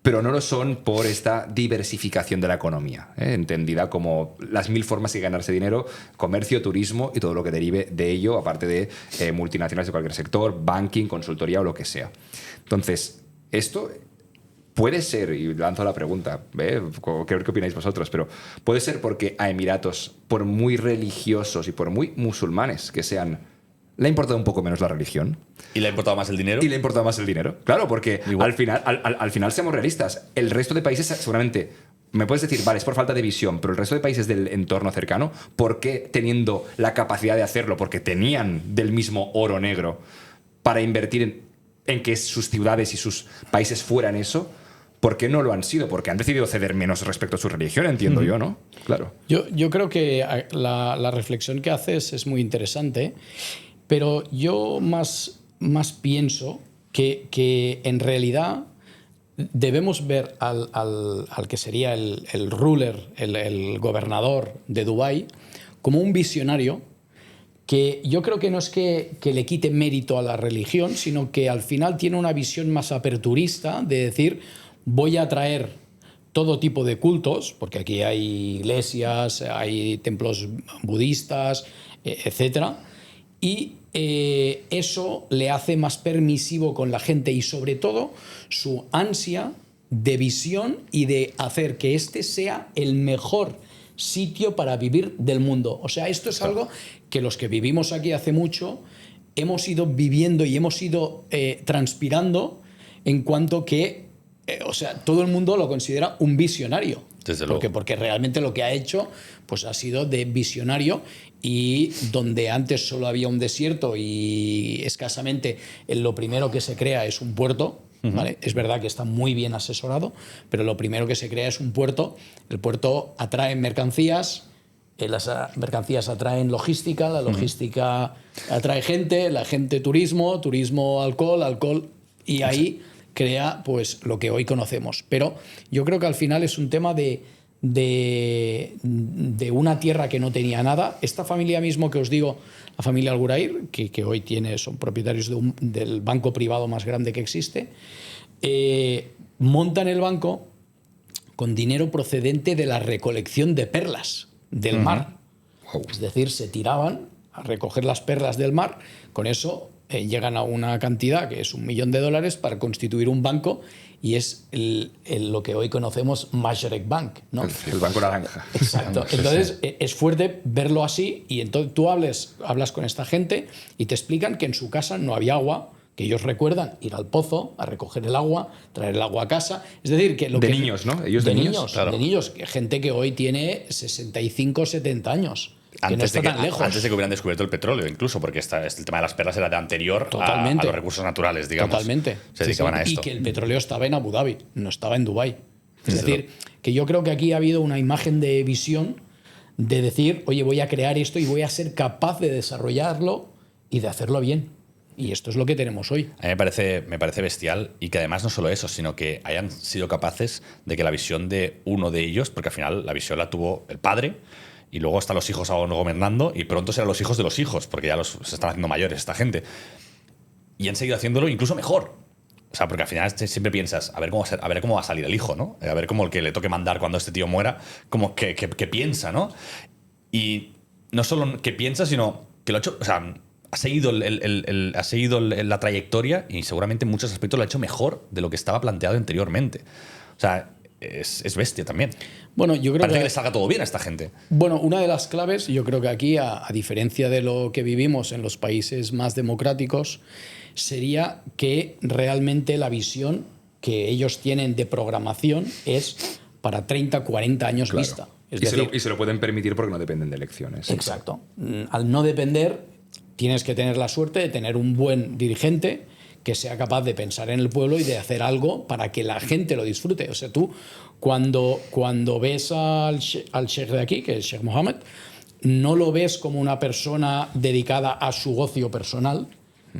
Pero no lo son por esta diversificación de la economía, entendida como las 1000 formas de ganarse dinero, comercio, turismo y todo lo que derive de ello, aparte de multinacionales de cualquier sector, banking, consultoría o lo que sea. Entonces, esto puede ser, y lanzo la pregunta, qué opináis vosotros, pero puede ser porque a Emiratos, por muy religiosos y por muy musulmanes que sean, le ha importado un poco menos la religión. ¿Y le ha importado más el dinero? Y le ha importado más el dinero. Claro, porque al final seamos realistas. El resto de países seguramente, me puedes decir, vale, es por falta de visión, pero el resto de países del entorno cercano, ¿por qué teniendo la capacidad de hacerlo? Porque tenían del mismo oro negro para invertir en que sus ciudades y sus países fueran eso. ¿Por qué no lo han sido? Porque han decidido ceder menos respecto a su religión, entiendo yo, ¿no? Claro. Yo creo que la reflexión que haces es muy interesante, pero yo más pienso que en realidad debemos ver al que sería el ruler, el gobernador de Dubái, como un visionario que yo creo que no es que le quite mérito a la religión, sino que al final tiene una visión más aperturista de decir, voy a traer todo tipo de cultos, porque aquí hay iglesias, hay templos budistas, etcétera, y eso le hace más permisivo con la gente y sobre todo su ansia de visión y de hacer que este sea el mejor sitio para vivir del mundo. O sea, esto es algo que los que vivimos aquí hace mucho hemos ido viviendo y hemos ido transpirando en cuanto que, o sea, todo el mundo lo considera un visionario. Desde luego. Porque realmente lo que ha hecho pues ha sido de visionario, y donde antes solo había un desierto y escasamente lo primero que se crea es un puerto, ¿vale? Es verdad que está muy bien asesorado, pero lo primero que se crea es un puerto. El puerto atrae mercancías, las mercancías atraen logística, la logística atrae gente, la gente turismo, alcohol, y ahí crea pues lo que hoy conocemos. Pero yo creo que al final es un tema de una tierra que no tenía nada. Esta familia mismo que os digo, la familia Al Ghurair, que hoy son propietarios del banco privado más grande que existe, montan el banco con dinero procedente de la recolección de perlas del mar. Wow. Es decir, se tiraban a recoger las perlas del mar, con eso llegan a una cantidad que es $1 millón para constituir un banco, y es lo que hoy conocemos Mashrek Bank, ¿no? El banco naranja. Exacto. Entonces es fuerte verlo así, y entonces tú hablas con esta gente y te explican que en su casa no había agua, que ellos recuerdan ir al pozo a recoger el agua, traer el agua a casa. Es decir, que lo de que... niños, ¿no? Ellos de niños. Claro. De niños. Gente que hoy tiene 65, 70 años. Que no está tan lejos. Antes de que hubieran descubierto el petróleo, incluso, porque el tema de las perlas era de anterior a los recursos naturales, digamos. Totalmente. Se dedicaban a esto. Y que el petróleo estaba en Abu Dhabi, no estaba en Dubái. Es decir, que yo creo que aquí ha habido una imagen de visión de decir, oye, voy a crear esto y voy a ser capaz de desarrollarlo y de hacerlo bien. Y esto es lo que tenemos hoy. A mí me parece bestial, y que además no solo eso, sino que hayan sido capaces de que la visión de uno de ellos, porque al final la visión la tuvo el padre, y luego están los hijos aún gobernando, y pronto serán los hijos de los hijos, porque ya se están haciendo mayores esta gente. Y han seguido haciéndolo incluso mejor. O sea, porque al final siempre piensas, a ver cómo va a salir el hijo, ¿no? A ver cómo el que le toque mandar cuando este tío muera, como que piensa, ¿no? Y no solo que piensa, sino que lo ha hecho, o sea, ha seguido la trayectoria, y seguramente en muchos aspectos lo ha hecho mejor de lo que estaba planteado anteriormente. O sea, es bestia también. Bueno, yo creo Parece que le salga todo bien a esta gente. Bueno, una de las claves, yo creo que aquí, a diferencia de lo que vivimos en los países más democráticos, sería que realmente la visión que ellos tienen de programación es para 30, 40 años Claro. vista. Es Y decir, se lo pueden permitir porque no dependen de elecciones. exacto. Al no depender, tienes que tener la suerte de tener un buen dirigente que sea capaz de pensar en el pueblo y de hacer algo para que la gente lo disfrute. O sea, tú cuando ves al sheikh de aquí, que es Sheikh Mohammed, no lo ves como una persona dedicada a su ocio personal,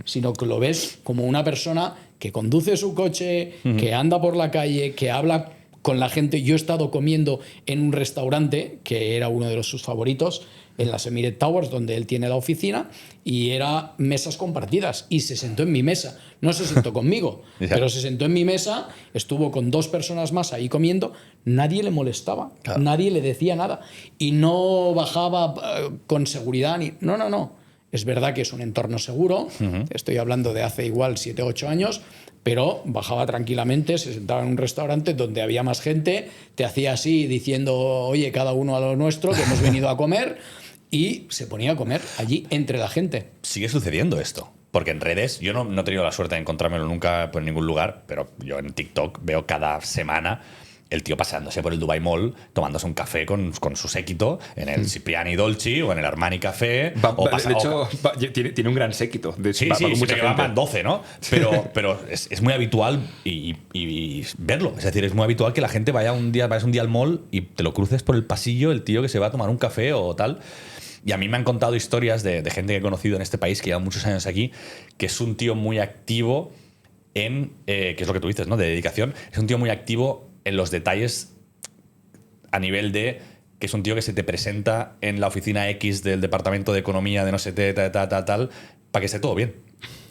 sino que lo ves como una persona que conduce su coche, que anda por la calle, que habla con la gente. Yo he estado comiendo en un restaurante que era uno de sus favoritos, en las Emirates Towers, donde él tiene la oficina, y era mesas compartidas, y se sentó en mi mesa. No se sentó conmigo, pero se sentó en mi mesa, estuvo con 2 personas más ahí comiendo, nadie le molestaba, nadie le decía nada, y no bajaba con seguridad. No. Es verdad que es un entorno seguro, estoy hablando de hace igual 7 o 8 años, pero bajaba tranquilamente, se sentaba en un restaurante donde había más gente, te hacía así diciendo, oye, cada uno a lo nuestro, que hemos venido a comer, y se ponía a comer allí entre la gente. Sigue sucediendo esto. Porque en redes, yo no he tenido la suerte de encontrármelo nunca por ningún lugar, pero yo en TikTok veo cada semana el tío paseándose por el Dubai Mall, tomándose un café con su séquito en el Cipriani Dolci o en el Armani Café. De hecho, tiene un gran séquito. Sí, va sí, con mucha que van gente. 12, ¿no? Pero es muy habitual y verlo. Es decir, es muy habitual que la gente vayas un día al mall y te lo cruces por el pasillo, el tío que se va a tomar un café o tal. Y a mí me han contado historias de gente que he conocido en este país, que lleva muchos años aquí, que es un tío muy activo en, que es lo que tú dices, ¿no? De dedicación. Es un tío muy activo en los detalles a nivel de que es un tío que se te presenta en la oficina X del departamento de economía de no sé qué, tal, para que esté todo bien.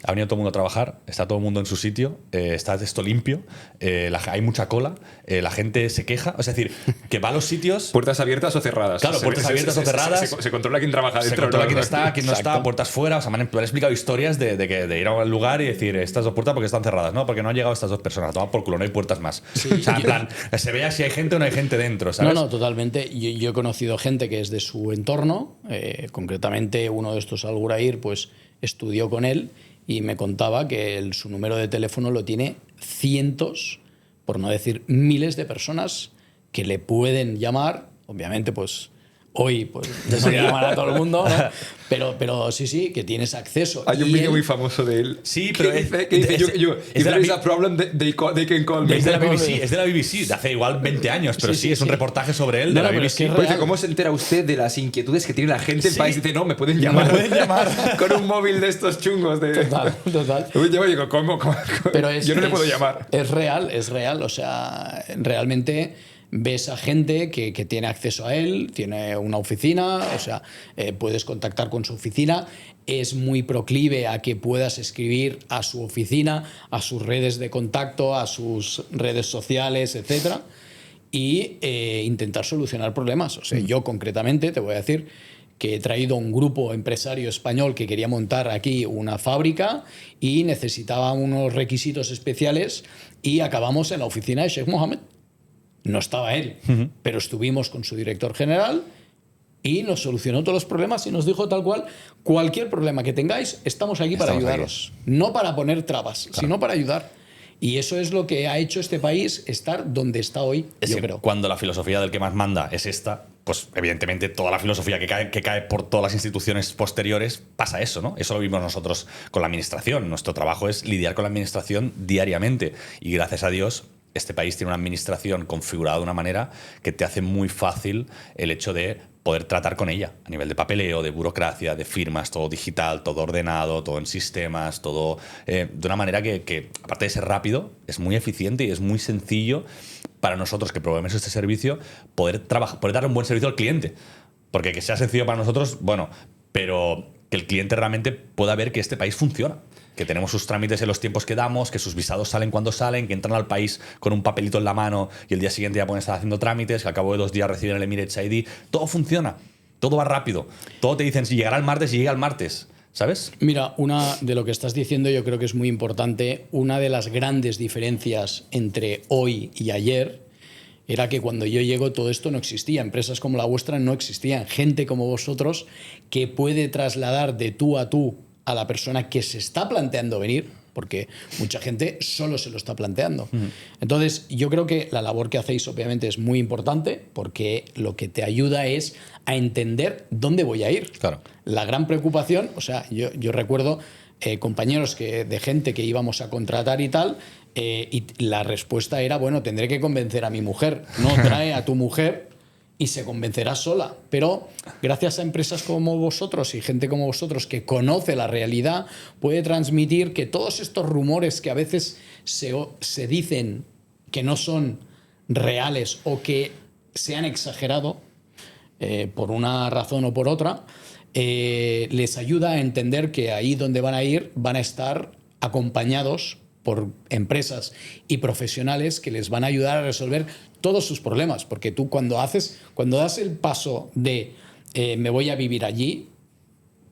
Ha venido todo el mundo a trabajar, está todo el mundo en su sitio, está esto limpio, hay mucha cola, la gente se queja. Es decir, que va a los sitios... ¿Puertas abiertas o cerradas? Claro, puertas abiertas o cerradas. Se controla quién trabaja dentro. Se controla quién está, quién no Exacto. está, puertas fuera. O sea, me han explicado historias de ir a un lugar y decir estas 2 puertas porque están cerradas, ¿no? Porque no han llegado estas 2 personas. Toma por culo, no hay puertas más. Sí, o sea, en plan, se vea si hay gente o no hay gente dentro, ¿sabes? No, totalmente. Yo he conocido gente que es de su entorno, concretamente uno de estos, Al Ghurair, pues estudió con él y me contaba que su número de teléfono lo tiene cientos, por no decir miles de personas que le pueden llamar. Obviamente, pues hoy pues no se llamar a todo el mundo, ¿no? Pero sí, que tienes acceso. Hay un Y vídeo él- muy famoso de él. Sí, que pero dice, es if de la there is bi- a problem, they can call me. Es de la BBC, es de la BBC, de hace igual 20 años, pero sí, es un reportaje sobre él de No, la pero BBC. es que es Pues dice, real. ¿cómo se entera usted de las inquietudes que tiene la gente? El Sí. país dice, no, me pueden llamar. Me pueden llamar. Con un móvil de estos chungos. Total. Yo digo, ¿cómo? Pero Yo no le puedo llamar. Es real. O sea, realmente ves a gente que tiene acceso a él, tiene una oficina, o sea, puedes contactar con su oficina, es muy proclive a que puedas escribir a su oficina, a sus redes de contacto, a sus redes sociales, etcétera, y intentar solucionar problemas. O sea, yo concretamente te voy a decir que he traído un grupo empresario español que quería montar aquí una fábrica y necesitaba unos requisitos especiales y acabamos en la oficina de Sheikh Mohammed. No estaba él, pero estuvimos con su director general y nos solucionó todos los problemas y nos dijo tal cual, cualquier problema que tengáis, estamos aquí para Estamos ayudaros. No para poner trabas, sino para ayudar. Y eso es lo que ha hecho este país estar donde está hoy, Es yo que creo. cuando la filosofía del que más manda es esta, pues evidentemente toda la filosofía que cae por todas las instituciones posteriores pasa eso, ¿no? Eso lo vimos nosotros con la administración. Nuestro trabajo es lidiar con la administración diariamente y gracias a Dios este país tiene una administración configurada de una manera que te hace muy fácil el hecho de poder tratar con ella a nivel de papeleo, de burocracia, de firmas, todo digital, todo ordenado, todo en sistemas, todo de una manera que, aparte de ser rápido, es muy eficiente y es muy sencillo para nosotros que proveemos este servicio poder dar un buen servicio al cliente. Porque que sea sencillo para nosotros, bueno, pero que el cliente realmente pueda ver que este país funciona. Que tenemos sus trámites en los tiempos que damos, que sus visados salen cuando salen, que entran al país con un papelito en la mano y el día siguiente ya pueden estar haciendo trámites, que al cabo de 2 días reciben el Emirates ID. Todo funciona, todo va rápido. Todo te dicen si llegará el martes y llega el martes, ¿sabes? Mira, una de lo que estás diciendo yo creo que es muy importante. Una de las grandes diferencias entre hoy y ayer era que cuando yo llego todo esto no existía, empresas como la vuestra no existían, gente como vosotros que puede trasladar de tú a la persona que se está planteando venir, porque mucha gente solo se lo está planteando. Entonces, yo creo que la labor que hacéis obviamente es muy importante porque lo que te ayuda es a entender dónde voy a ir. Claro. La gran preocupación, o sea, yo recuerdo compañeros de gente que íbamos a contratar y tal, y la respuesta era, bueno, tendré que convencer a mi mujer. No, trae a tu mujer y se convencerá sola. Pero gracias a empresas como vosotros y gente como vosotros que conoce la realidad, puede transmitir que todos estos rumores que a veces se dicen que no son reales o que se han exagerado por una razón o por otra, les ayuda a entender que ahí donde van a ir van a estar acompañados por empresas y profesionales que les van a ayudar a resolver todos sus problemas, porque tú cuando das el paso de me voy a vivir allí,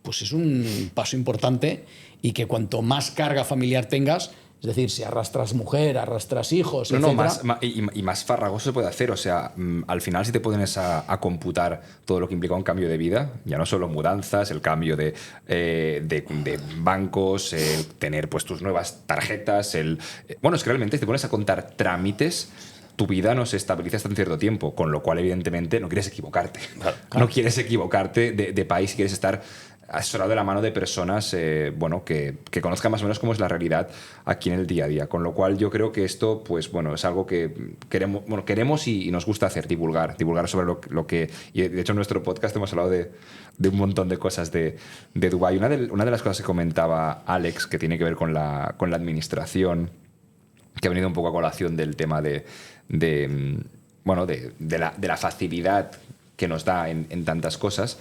pues es un paso importante y que cuanto más carga familiar tengas, es decir, si arrastras mujer, arrastras hijos, No, etcétera, y más farragoso se puede hacer. O sea, al final si te pones a computar todo lo que implica un cambio de vida, ya no solo mudanzas, el cambio de bancos, el tener pues tus nuevas tarjetas, bueno, es que realmente si te pones a contar trámites, tu vida no se estabiliza hasta un cierto tiempo, con lo cual evidentemente no quieres equivocarte. Claro. No quieres equivocarte de país, quieres estar asesorado de la mano de personas bueno, que conozcan más o menos cómo es la realidad aquí en el día a día. Con lo cual yo creo que esto pues, bueno, es algo que queremos y nos gusta hacer, divulgar sobre lo que... Y de hecho en nuestro podcast hemos hablado de un montón de cosas de Dubái. Una de las cosas que comentaba Alex, que tiene que ver con la administración, que ha venido un poco a colación del tema de la facilidad que nos da en tantas cosas.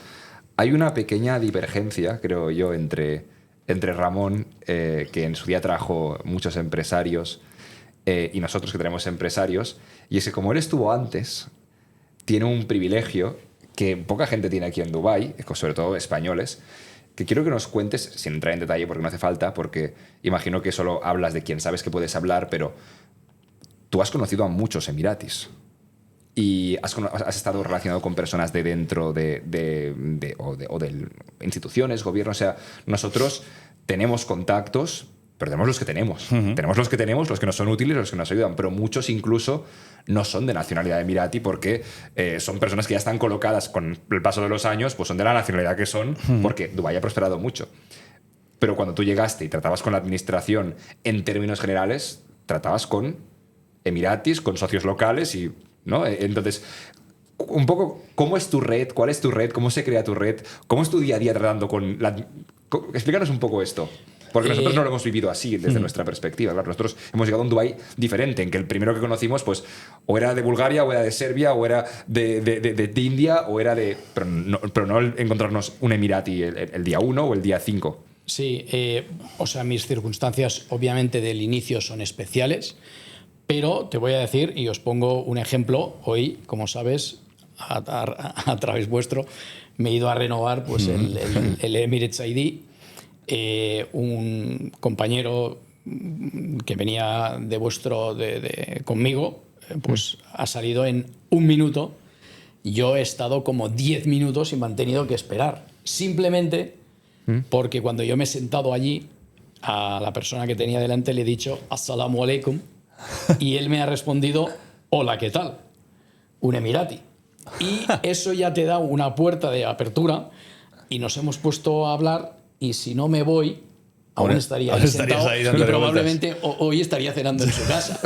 Hay una pequeña divergencia, creo yo, entre Ramón, que en su día trajo muchos empresarios, y nosotros que tenemos empresarios, y es que como él estuvo antes, tiene un privilegio que poca gente tiene aquí en Dubái, sobre todo españoles, que quiero que nos cuentes, sin entrar en detalle porque no hace falta, porque imagino que solo hablas de quien sabes que puedes hablar, pero tú has conocido a muchos emiratis. Y has estado relacionado con personas de dentro de instituciones, gobierno. O sea, nosotros tenemos contactos, pero tenemos los que tenemos. Tenemos los que tenemos, los que nos son útiles, los que nos ayudan. Pero muchos incluso no son de nacionalidad emirati porque son personas que ya están colocadas con el paso de los años, pues son de la nacionalidad que son, porque Dubái ha prosperado mucho. Pero cuando tú llegaste y tratabas con la administración en términos generales, tratabas con emiratis, con socios locales y... ¿no? Entonces, un poco, ¿cómo es tu red? ¿Cuál es tu red? ¿Cómo se crea tu red? ¿Cómo es tu día a día tratando con la... Explícanos un poco esto. Porque nosotros no lo hemos vivido así desde nuestra perspectiva. Claro, nosotros hemos llegado a un Dubái diferente, en que el primero que conocimos, pues, o era de Bulgaria, o era de Serbia, o era de India, o era de... Pero no encontrarnos un emirati el día 1 o el día 5. Sí, o sea, mis circunstancias obviamente del inicio son especiales, pero te voy a decir, y os pongo un ejemplo, hoy, como sabes, a través vuestro, me he ido a renovar pues, el Emirates ID. Un compañero que venía conmigo, pues ha salido en 1 minuto. Yo he estado como 10 minutos y me han tenido que esperar. Simplemente porque cuando yo me he sentado allí, a la persona que tenía delante le he dicho Assalamu alaikum y él me ha respondido hola, ¿qué tal? Un emirati. Y eso ya te da una puerta de apertura y nos hemos puesto a hablar y si no me voy, aún estaría ahí sentado ahí y dándole probablemente hoy estaría cenando en su casa.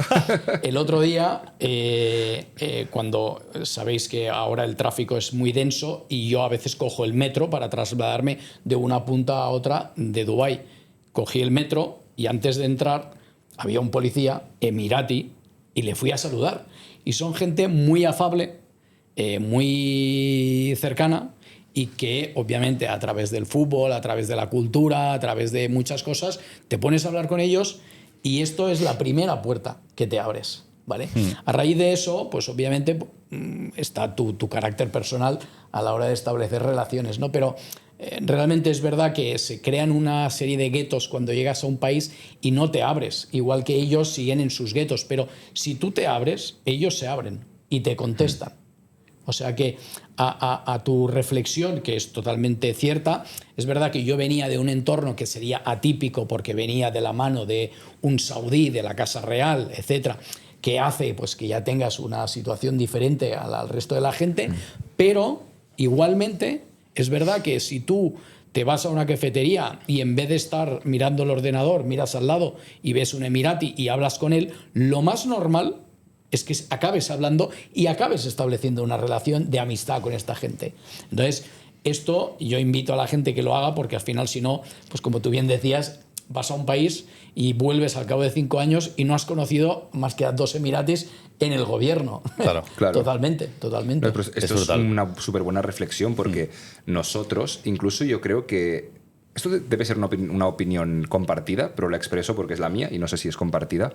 El otro día, cuando sabéis que ahora el tráfico es muy denso y yo a veces cojo el metro para trasladarme de una punta a otra de Dubái. Cogí el metro y antes de entrar había un policía emirati y le fui a saludar. Y son gente muy afable, muy cercana y que obviamente a través del fútbol, a través de la cultura, a través de muchas cosas, te pones a hablar con ellos y esto es la primera puerta que te abres, ¿vale? A raíz de eso, pues obviamente está tu carácter personal a la hora de establecer relaciones, ¿no? Pero realmente es verdad que se crean una serie de guetos cuando llegas a un país y no te abres, igual que ellos siguen en sus guetos, pero si tú te abres, ellos se abren. y te contestan. O sea que a tu reflexión, que es totalmente cierta, es verdad que yo venía de un entorno que sería atípico porque venía de la mano de un saudí, de la Casa Real, etcétera, que hace pues, que ya tengas una situación diferente al resto de la gente, pero igualmente es verdad que si tú te vas a una cafetería y en vez de estar mirando el ordenador, miras al lado y ves un emirati y hablas con él, lo más normal es que acabes hablando y acabes estableciendo una relación de amistad con esta gente. Entonces, esto yo invito a la gente que lo haga porque al final, si no, pues como tú bien decías, vas a un país y vuelves al cabo de 5 años y no has conocido más que a 2 emiratis en el gobierno. Claro, claro. Totalmente, totalmente. No, pero esto es una súper buena reflexión porque nosotros, incluso yo creo que esto debe ser una opinión compartida, pero la expreso porque es la mía y no sé si es compartida.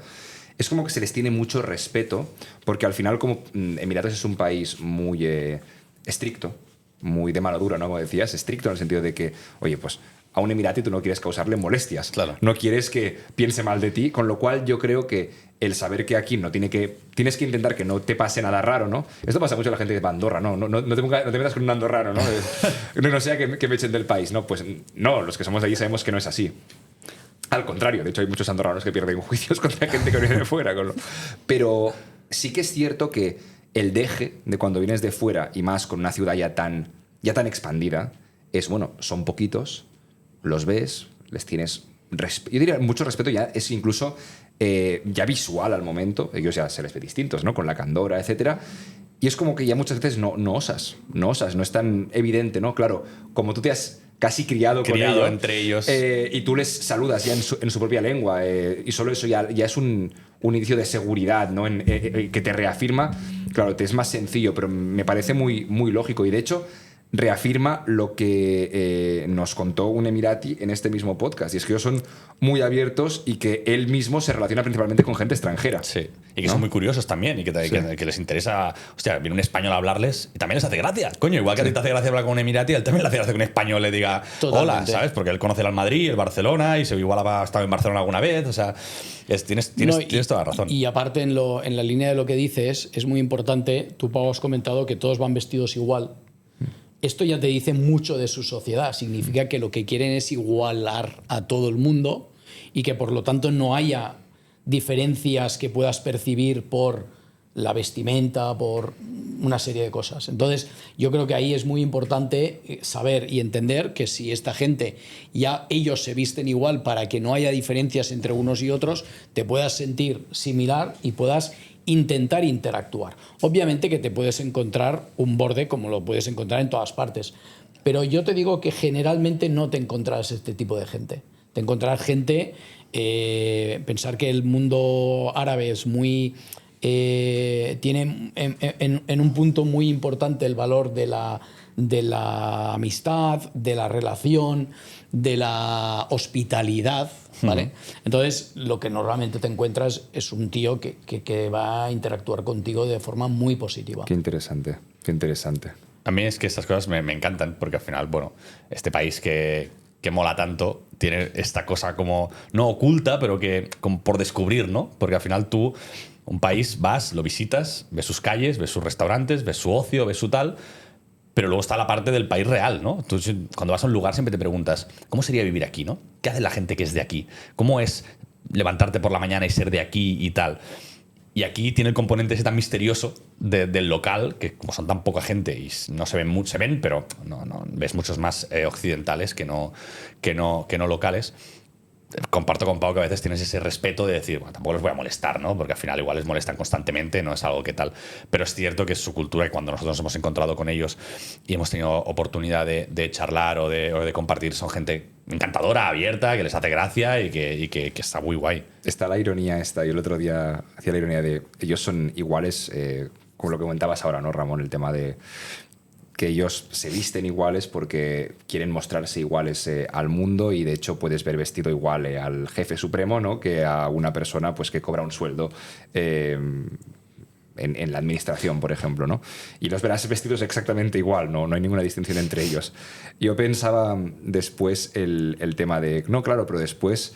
Es como que se les tiene mucho respeto porque al final como Emiratos es un país muy estricto, muy de mano dura, ¿no? Como decías, estricto en el sentido de que, oye, pues a un emirati tú no quieres causarle molestias, claro. No quieres que piense mal de ti, con lo cual yo creo que el saber que aquí tienes que intentar que no te pase nada raro, ¿no? Esto pasa mucho a la gente de Andorra, ¿no? No te metas con un andorrano, ¿no? No sea que me echen del país, ¿no? Pues no, los que somos de allí sabemos que no es así. Al contrario, de hecho hay muchos andorranos que pierden juicios contra gente que viene de fuera. Pero sí que es cierto que el deje de cuando vienes de fuera y más con una ciudad ya tan expandida es, bueno, son poquitos, los ves, les tienes, yo diría mucho respeto, ya es incluso ya visual al momento, ellos ya se les ve distintos, ¿no? Con la candora, etcétera. Y es como que ya muchas veces no osas, no es tan evidente, ¿no? Claro, como tú te has casi criado con ellos, entre ellos. Y tú les saludas ya en su propia lengua, y solo eso ya es un indicio de seguridad, ¿no? Que te reafirma, claro, te es más sencillo, pero me parece muy, muy lógico. Y de hecho, reafirma lo que nos contó un emirati en este mismo podcast, y es que ellos son muy abiertos y que él mismo se relaciona principalmente con gente extranjera. Sí, y que ¿no? son muy curiosos también y que les interesa, hostia, viene un español a hablarles y también les hace gracia. Coño, igual que a ti te hace gracia hablar con un emirati, a él también le hace gracia que un español le diga Totalmente. hola, ¿sabes? Porque él conoce el Madrid, el Barcelona y igual ha estado en Barcelona alguna vez, o sea, tienes toda la razón. Y aparte, en la línea de lo que dices, es muy importante, tú, Pau, has comentado que todos van vestidos igual. Esto ya te dice mucho de su sociedad. Significa que lo que quieren es igualar a todo el mundo y que por lo tanto no haya diferencias que puedas percibir por la vestimenta, por una serie de cosas. Entonces, yo creo que ahí es muy importante saber y entender que si esta gente ya ellos se visten igual para que no haya diferencias entre unos y otros, te puedas sentir similar y puedas intentar interactuar. Obviamente que te puedes encontrar un borde como lo puedes encontrar en todas partes, pero yo te digo que generalmente no te encontrarás este tipo de gente. Te encontrarás gente, pensar que el mundo árabe es muy... tiene en un punto muy importante el valor de la amistad, de la relación, de la hospitalidad, ¿vale? Entonces, lo que normalmente te encuentras es un tío que va a interactuar contigo de forma muy positiva. Qué interesante, qué interesante. A mí es que estas cosas me encantan porque al final, bueno, este país que mola tanto tiene esta cosa como, no oculta, pero que como por descubrir, ¿no? Porque al final tú, un país, vas, lo visitas, ves sus calles, ves sus restaurantes, ves su ocio, ves su tal, pero luego está la parte del país real, ¿no? Tú, cuando vas a un lugar siempre te preguntas, ¿cómo sería vivir aquí, no? ¿Qué hace la gente que es de aquí? ¿Cómo es levantarte por la mañana y ser de aquí y tal? Y aquí tiene el componente ese tan misterioso del local, que como son tan poca gente y no se ven mucho, se ven, pero no ves muchos más occidentales que no locales. Comparto con Pau que a veces tienes ese respeto de decir, bueno, tampoco les voy a molestar, ¿no? Porque al final igual les molestan constantemente, no es algo que tal. Pero es cierto que es su cultura y cuando nosotros nos hemos encontrado con ellos y hemos tenido oportunidad de charlar o de compartir, son gente encantadora, abierta, que les hace gracia y que está muy guay. Está la ironía esta. Yo el otro día hacía la ironía de ellos son iguales, como lo que comentabas ahora, ¿no, Ramón? El tema de que ellos se visten iguales porque quieren mostrarse iguales al mundo y de hecho puedes ver vestido igual al jefe supremo, ¿no? Que a una persona pues, que cobra un sueldo en la administración, por ejemplo, ¿no? Y los verás vestidos exactamente igual, no hay ninguna distinción entre ellos. Yo pensaba después el tema de, no, claro, pero después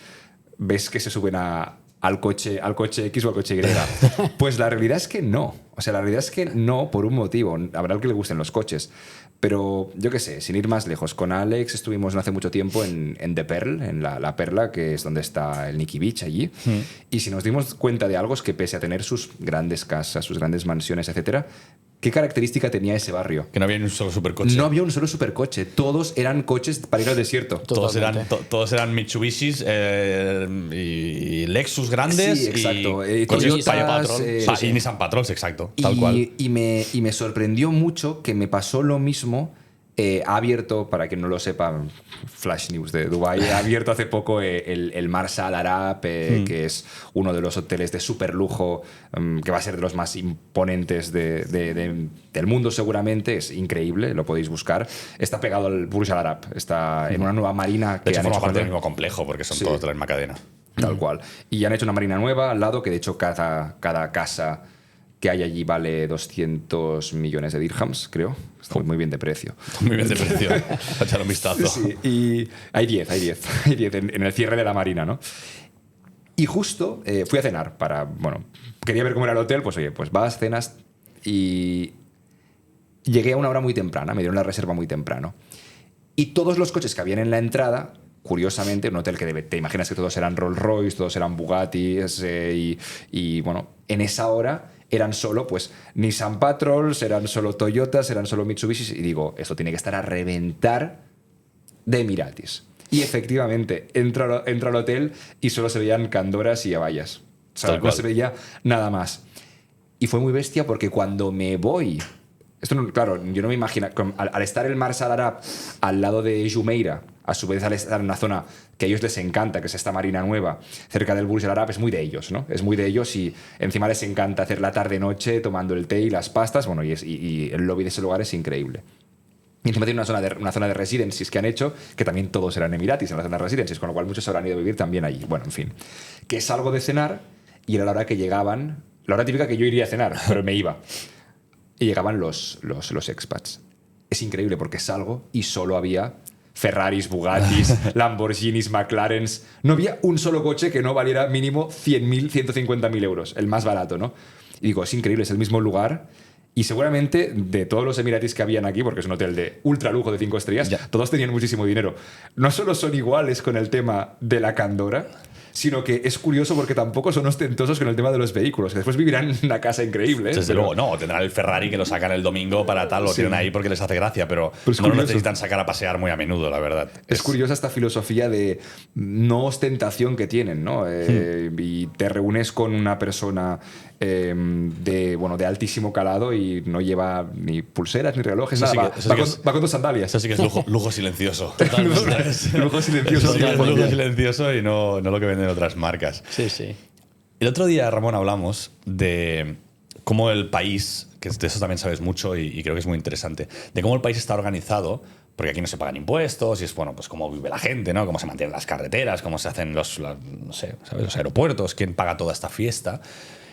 ves que se suben al coche X o al coche Y. Pues la realidad es que no. O sea, la realidad es que no, por un motivo. Habrá el que le gusten los coches. Pero yo qué sé, sin ir más lejos, con Alex estuvimos no hace mucho tiempo en The Pearl, en la Perla, que es donde está el Nikki Beach allí. Y si nos dimos cuenta de algo es que pese a tener sus grandes casas, sus grandes mansiones, etcétera, ¿qué característica tenía ese barrio? Que no había ni un solo supercoche. No había un solo supercoche. Todos eran coches para ir al desierto. Todos eran Mitsubishis y Lexus grandes. Sí, exacto. Coches Toyotas, y Nissan Patrols, exacto. Tal cual. Y me sorprendió mucho que me pasó lo mismo. Ha abierto, para quien no lo sepa, Flash News de Dubái, ha abierto hace poco el Marsa Al Arab, que es uno de los hoteles de super lujo, que va a ser de los más imponentes del mundo seguramente. Es increíble, lo podéis buscar. Está pegado al Burj Al Arab, está en una nueva marina. De hecho, han forma hecho parte del mismo complejo, porque son todos de la misma cadena. Tal cual. Y han hecho una marina nueva al lado, que de hecho cada casa que hay allí vale 200 millones de dirhams, creo. Está muy bien de precio. Muy bien de precio. Echar un vistazo. Sí, y hay 10 en el cierre de la marina, ¿no? Y justo fui a cenar para, bueno, quería ver cómo era el hotel, pues oye, pues vas, cenas y llegué a una hora muy temprana, me dieron la reserva muy temprano. Y todos los coches que habían en la entrada, curiosamente, un hotel que te imaginas que todos eran Rolls Royce, todos eran Bugattis y bueno, en esa hora eran solo pues Nissan Patrols, eran solo Toyotas, eran solo Mitsubishis, y digo, esto tiene que estar a reventar de Emiratis. Y efectivamente, entro al hotel y solo se veían Candoras y Abayas. O sea, no se veía nada más. Y fue muy bestia porque cuando me voy... Esto no, claro, yo no me imagino... Al estar el Marsa Al Arab al lado de Jumeirah, a su vez al estar en una zona que a ellos les encanta, que es esta marina nueva, cerca del Burj Al Arab, es muy de ellos, ¿no? Es muy de ellos y encima les encanta hacer la tarde-noche tomando el té y las pastas. Bueno, y el lobby de ese lugar es increíble. Y encima tiene una zona de residencies que han hecho, que también todos eran emiratis en la zona de residencies, con lo cual muchos habrán ido a vivir también allí. Bueno, en fin. Que salgo de cenar y era la hora que llegaban, la hora típica que yo iría a cenar, pero me iba. Y llegaban los expats. Es increíble porque salgo y solo había Ferraris, Bugattis, Lamborghinis, McLarens. No había un solo coche que no valiera mínimo 100.000, 150.000 euros, el más barato, ¿no? Y digo, es increíble, es el mismo lugar. Y seguramente de todos los emiratis que habían aquí, porque es un hotel de ultra lujo de 5 estrellas, todos tenían muchísimo dinero. No solo son iguales con el tema de la candora, sino que es curioso porque tampoco son ostentosos con el tema de los vehículos, que después vivirán en una casa increíble. Desde luego, no, tendrán el Ferrari que lo sacan el domingo para tal, lo tienen ahí porque les hace gracia, pero no lo necesitan sacar a pasear muy a menudo, la verdad. Es curiosa esta filosofía de no ostentación que tienen, ¿no? Y te reúnes con una persona de altísimo calado y no lleva ni pulseras ni relojes, nada, va con dos sandalias. Eso sí que es lujo silencioso. Lujo silencioso. Lujo silencioso y no lo que venden otras marcas. Sí, sí. El otro día, Ramón, hablamos de cómo el país, que de eso también sabes mucho y creo que es muy interesante, de cómo el país está organizado, porque aquí no se pagan impuestos y es, bueno, pues cómo vive la gente, ¿no? Cómo se mantienen las carreteras, cómo se hacen los aeropuertos, quién paga toda esta fiesta.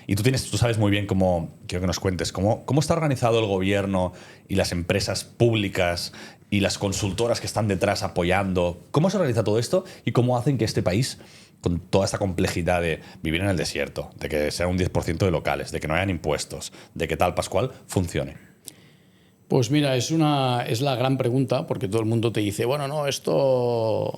Y tú sabes muy bien cómo, quiero que nos cuentes, cómo está organizado el gobierno y las empresas públicas y las consultoras que están detrás apoyando. ¿Cómo se organiza todo esto y cómo hacen que este país, con toda esta complejidad de vivir en el desierto, de que sea un 10% de locales, de que no hayan impuestos, de que tal, Pascual, funcione? Pues mira, es la gran pregunta, porque todo el mundo te dice, bueno, no, esto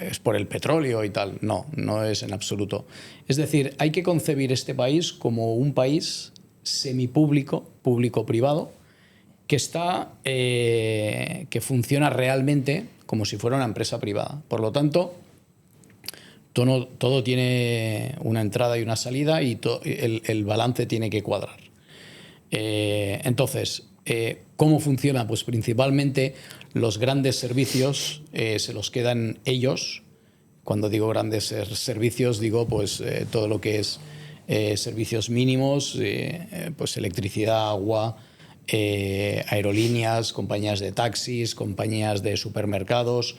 es por el petróleo y tal. No, no es en absoluto. Es decir, hay que concebir este país como un país semipúblico, público-privado, que funciona realmente como si fuera una empresa privada. Por lo tanto, todo tiene una entrada y una salida y el balance tiene que cuadrar. Entonces, ¿cómo funciona? Pues principalmente los grandes servicios se los quedan ellos. Cuando digo grandes servicios, digo pues todo lo que es servicios mínimos, pues electricidad, agua, aerolíneas, compañías de taxis, compañías de supermercados,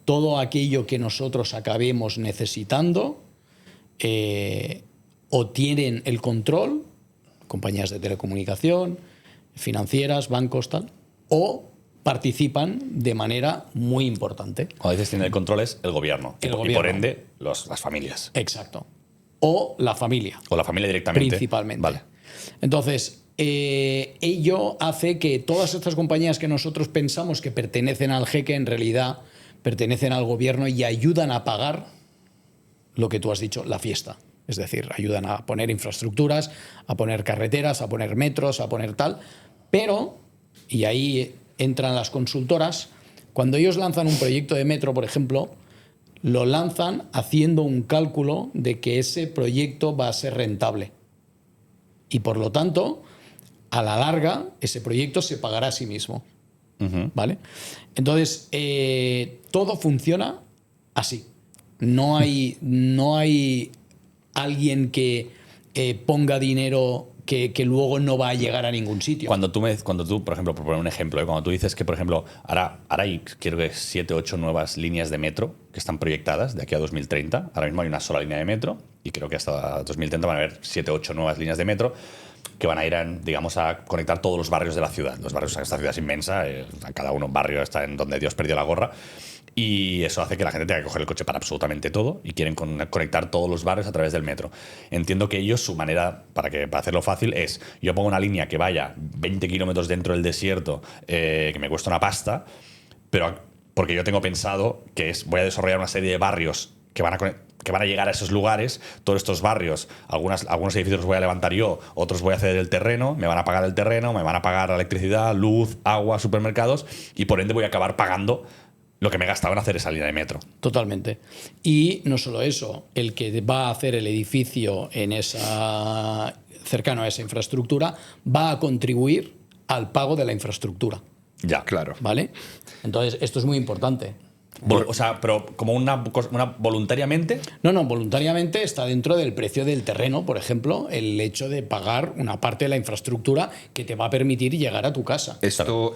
todo aquello que nosotros acabemos necesitando o tienen el control, compañías de telecomunicación, financieras, bancos, tal, o participan de manera muy importante. Cuando dices tiene el control es el gobierno. Y por ende las familias. Exacto. O la familia. O la familia directamente. Principalmente. Vale. Entonces, ello hace que todas estas compañías que nosotros pensamos que pertenecen al jeque, en realidad pertenecen al gobierno y ayudan a pagar lo que tú has dicho, la fiesta. Es decir, ayudan a poner infraestructuras, a poner carreteras, a poner metros, a poner tal. Pero, y ahí entran las consultoras, cuando ellos lanzan un proyecto de metro, por ejemplo, lo lanzan haciendo un cálculo de que ese proyecto va a ser rentable. Y por lo tanto, a la larga, ese proyecto se pagará a sí mismo. ¿Vale? Entonces, todo funciona así. No hay alguien que ponga dinero que luego no va a llegar a ningún sitio. Cuando tú, por ejemplo, por poner un ejemplo, cuando tú dices que, por ejemplo, ahora hay, quiero que 7 o 8 nuevas líneas de metro que están proyectadas de aquí a 2030. Ahora mismo hay una sola línea de metro y creo que hasta 2030 van a haber 7 o 8 nuevas líneas de metro que van a ir digamos, a conectar todos los barrios de la ciudad. Los barrios, esta ciudad es inmensa, cada uno un barrio está en donde Dios perdió la gorra. Y eso hace que la gente tenga que coger el coche para absolutamente todo y quieren conectar todos los barrios a través del metro. Entiendo que ellos, su manera, para hacerlo fácil, es: yo pongo una línea que vaya 20 kilómetros dentro del desierto, que me cuesta una pasta, pero porque yo tengo pensado que voy a desarrollar una serie de barrios que van a llegar a esos lugares. Todos estos barrios, algunos edificios los voy a levantar yo, otros voy a ceder el terreno, me van a pagar el terreno, me van a pagar la electricidad, luz, agua, supermercados, y por ende voy a acabar pagando lo que me gastaba en hacer esa línea de metro. Totalmente. Y no solo eso, el que va a hacer el edificio cercano a esa infraestructura va a contribuir al pago de la infraestructura. Ya, claro. ¿Vale? Entonces, esto es muy importante. O sea, pero como una voluntariamente. No, voluntariamente está dentro del precio del terreno, por ejemplo, el hecho de pagar una parte de la infraestructura que te va a permitir llegar a tu casa. Esto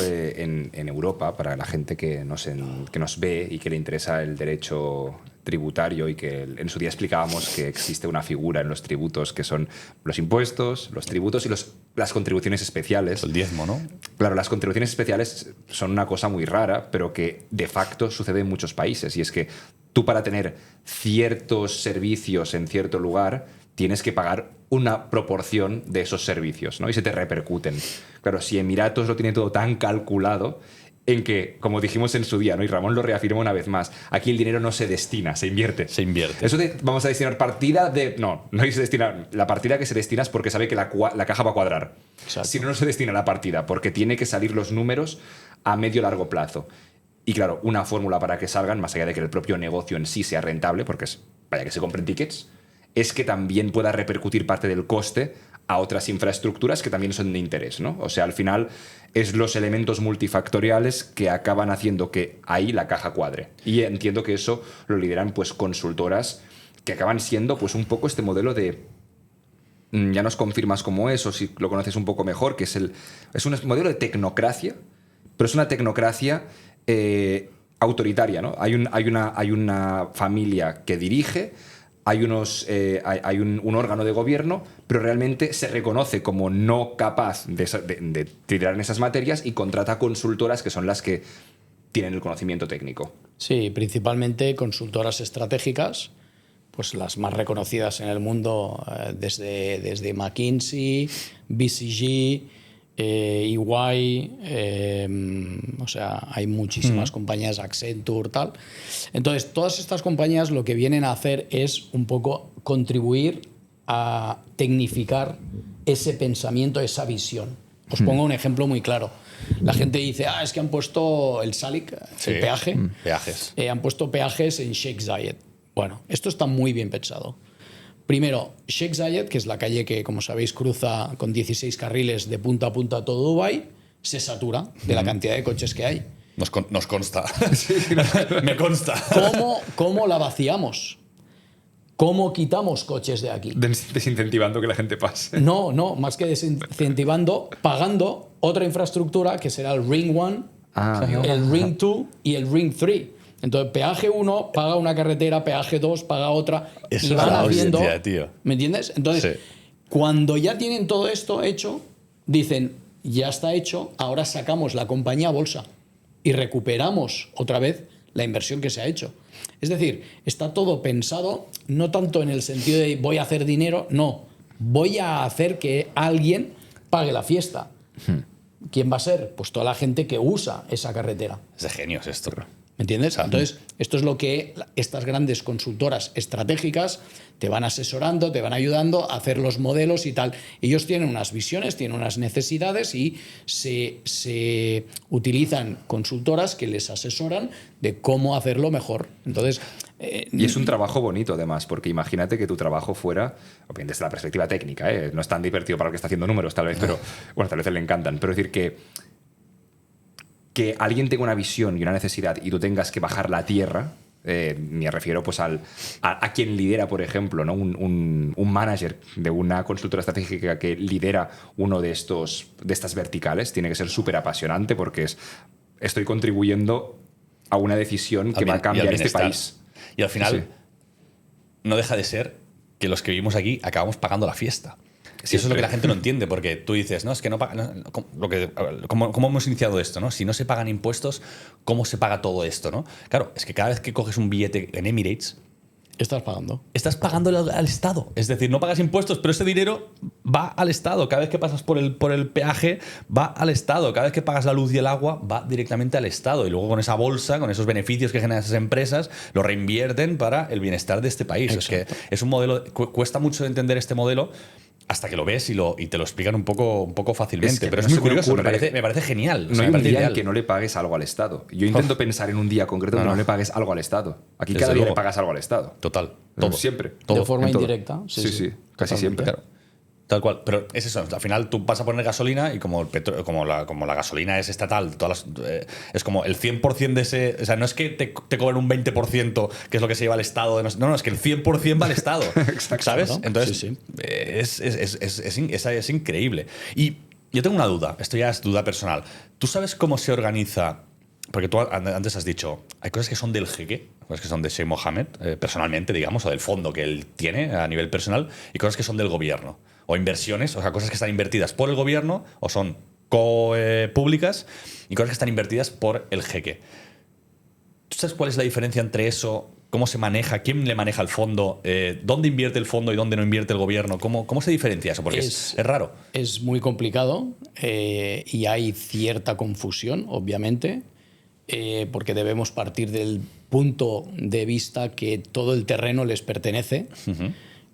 en Europa, para la gente que nos ve y que le interesa el derecho tributario, y que en su día explicábamos que existe una figura en los tributos que son los impuestos, los tributos y las contribuciones especiales. El diezmo, ¿no? Claro, las contribuciones especiales son una cosa muy rara, pero que de facto sucede en muchos países. Y es que tú, para tener ciertos servicios en cierto lugar, tienes que pagar una proporción de esos servicios, ¿no? Y se te repercuten. Claro, si Emiratos lo tiene todo tan calculado, en que, como dijimos en su día, ¿no? Y Ramón lo reafirma una vez más, aquí el dinero no se destina, se invierte. Se invierte. Eso de vamos a destinar partida de... No se destina. La partida que se destina es porque sabe que la caja va a cuadrar. Exacto. Si no, no se destina la partida, porque tiene que salir los números a medio-largo plazo. Y claro, una fórmula para que salgan, más allá de que el propio negocio en sí sea rentable, porque vaya que se compren tickets, es que también pueda repercutir parte del coste a otras infraestructuras que también son de interés, ¿no? O sea, al final es los elementos multifactoriales que acaban haciendo que ahí la caja cuadre. Y entiendo que eso lo lideran pues consultoras que acaban siendo pues un poco este modelo de... Ya nos confirmas cómo es, o si lo conoces un poco mejor, que es un modelo de tecnocracia, pero es una tecnocracia autoritaria, ¿no? Hay una familia que dirige, hay un órgano de gobierno, pero realmente se reconoce como no capaz de tirar en esas materias y contrata consultoras que son las que tienen el conocimiento técnico. Sí, principalmente consultoras estratégicas, pues las más reconocidas en el mundo, desde McKinsey, BCG, EY, o sea, hay muchísimas compañías, Accenture, tal. Entonces, todas estas compañías lo que vienen a hacer es un poco contribuir a tecnificar ese pensamiento, esa visión. Os pongo un ejemplo muy claro. La gente dice, es que han puesto el SALIC, el peaje. Peajes. Han puesto peajes en Sheikh Zayed. Bueno, esto está muy bien pensado. Primero, Sheikh Zayed, que es la calle que, como sabéis, cruza con 16 carriles de punta a punta todo Dubái, se satura de la cantidad de coches que hay. Nos consta. Me consta. ¿Cómo la vaciamos? ¿Cómo quitamos coches de aquí? Desincentivando que la gente pase. No, más que desincentivando, pagando otra infraestructura que será el Ring 1, el Ring 2 y el Ring 3. Entonces, peaje 1 paga una carretera, peaje 2 paga otra. Eso y van haciendo, hostia, tío. ¿Me entiendes? Entonces, cuando ya tienen todo esto hecho, dicen, ya está hecho, ahora sacamos la compañía a bolsa y recuperamos otra vez la inversión que se ha hecho. Es decir, está todo pensado no tanto en el sentido de voy a hacer dinero, no. voy a hacer que alguien pague la fiesta. ¿Quién va a ser? Pues toda la gente que usa esa carretera. Es de genios esto. ¿Me entiendes? Entonces, esto es lo que estas grandes consultoras estratégicas te van asesorando, te van ayudando a hacer los modelos y tal. Ellos tienen unas visiones, tienen unas necesidades y se utilizan consultoras que les asesoran de cómo hacerlo mejor. Entonces, y es un trabajo bonito, además, porque imagínate que tu trabajo fuera, obviamente desde la perspectiva técnica, no es tan divertido para el que está haciendo números, tal vez, pero bueno, tal vez le encantan, pero decir que alguien tenga una visión y una necesidad y tú tengas que bajarla a tierra, me refiero pues a quien lidera, por ejemplo, ¿no? un manager de una consultora estratégica que lidera uno de estas verticales, tiene que ser súper apasionante porque estoy contribuyendo a una decisión que va a cambiar este país. Y al final, Sí. no deja de ser que los que vivimos aquí acabamos pagando la fiesta. Y eso es lo que la gente no entiende, porque tú dices, no, es que no pagan. ¿Cómo hemos iniciado esto? ¿No? Si no se pagan impuestos, ¿cómo se paga todo esto? ¿No? Claro, es que cada vez que coges un billete en Emirates, estás pagando. estás pagando al Estado. Es decir, no pagas impuestos, pero ese dinero va al Estado. Cada vez que pasas por el peaje, va al Estado. Cada vez que pagas la luz y el agua, va directamente al Estado. Y luego con esa bolsa, con esos beneficios que generan esas empresas, lo reinvierten para el bienestar de este país. Exacto. Es que es un modelo. Cuesta mucho entender este modelo hasta que lo ves y te lo explican un poco fácilmente. Es que pero no es muy se me curioso. ocurre. Me parece genial. O No sea, hay me un parece día en ideal. que no le pagues algo al Estado. Yo intento pensar en un día concreto donde no le pagues algo al Estado. Aquí Desde cada día luego. le pagas algo al Estado. Total. Todo. Siempre. Todo. De forma En todo. indirecta. Sí, casi Totalmente. siempre. Claro. Tal cual. Pero es eso. Al final tú vas a poner gasolina y como la gasolina es estatal, es como el 100% de ese. O sea, no es que te cobren un 20%, que es lo que se lleva al Estado. No, es que el 100% va al Estado. ¿Sabes? Claro. Entonces, Sí, es increíble. Y yo tengo una duda. Esto ya es duda personal. ¿Tú sabes cómo se organiza? Porque tú antes has dicho, hay cosas que son del jeque, cosas que son de Sheikh Mohammed, personalmente, digamos, o del fondo que él tiene a nivel personal, y cosas que son del gobierno. O inversiones, o sea, cosas que están invertidas por el gobierno o son públicas, y cosas que están invertidas por el jeque. ¿Tú sabes cuál es la diferencia entre eso? ¿Cómo se maneja? ¿Quién le maneja el fondo? ¿Dónde invierte el fondo y dónde no invierte el gobierno? ¿Cómo se diferencia eso? Porque es raro. Es muy complicado y hay cierta confusión, obviamente, porque debemos partir del punto de vista que todo el terreno les pertenece.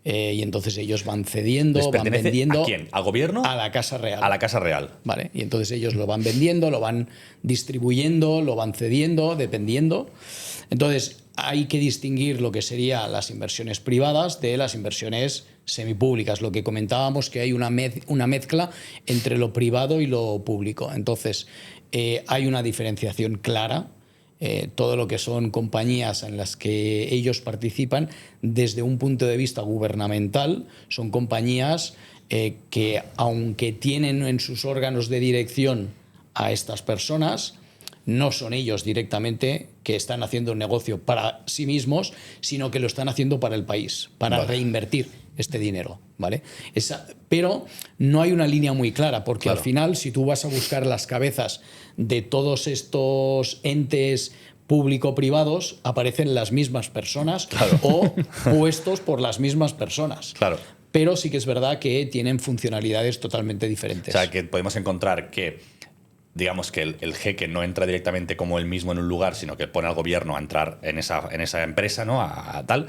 Y entonces ellos van cediendo, ¿Les van pertenece vendiendo. a quién? ¿Al gobierno? A la Casa Real. A la Casa Real. Vale, y entonces ellos lo van vendiendo, lo van distribuyendo, lo van cediendo, dependiendo. Entonces hay que distinguir lo que serían las inversiones privadas de las inversiones semipúblicas. Lo que comentábamos, que hay una mezcla entre lo privado y lo público. Entonces hay una diferenciación clara. Todo lo que son compañías en las que ellos participan desde un punto de vista gubernamental son compañías que, aunque tienen en sus órganos de dirección a estas personas, no son ellos directamente que están haciendo un negocio para sí mismos, sino que lo están haciendo para el país, para reinvertir este dinero, ¿vale? Pero no hay una línea muy clara, porque al final, si tú vas a buscar las cabezas de todos estos entes público-privados, aparecen las mismas personas o puestos por las mismas personas. Claro. Pero sí que es verdad que tienen funcionalidades totalmente diferentes. O sea, que podemos encontrar que, digamos, que el jeque no entra directamente como él mismo en un lugar, sino que pone al gobierno a entrar en esa empresa, ¿no? A tal.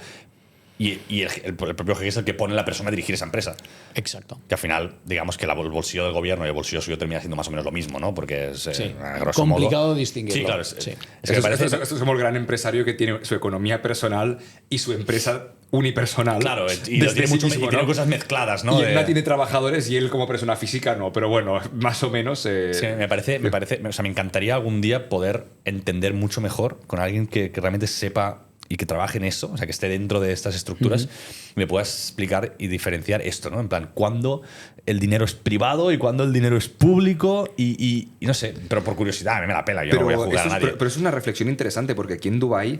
Y el propio jeque es el que pone a la persona a dirigir esa empresa. Exacto. Que al final, digamos que el bolsillo del gobierno y el bolsillo suyo termina siendo más o menos lo mismo, ¿no? Porque es a grosso complicado modo. distinguirlo. Sí, claro. Sí. Es que me parece. Esto es como el gran empresario que tiene su economía personal y su empresa unipersonal. Claro, y desde tiene, sí mucho, mismo, y tiene ¿no? cosas mezcladas, ¿no? Y él no tiene trabajadores y él como persona física no, pero bueno, más o menos. Sí, me parece, o sea, me encantaría algún día poder entender mucho mejor con alguien que realmente sepa y que trabaje en eso, o sea, que esté dentro de estas estructuras, y me puedas explicar y diferenciar esto, ¿no? En plan, cuándo el dinero es privado y cuándo el dinero es público y no sé, pero por curiosidad, a mí me la pela, yo no voy a jugar a nadie. Pero es una reflexión interesante porque aquí en Dubái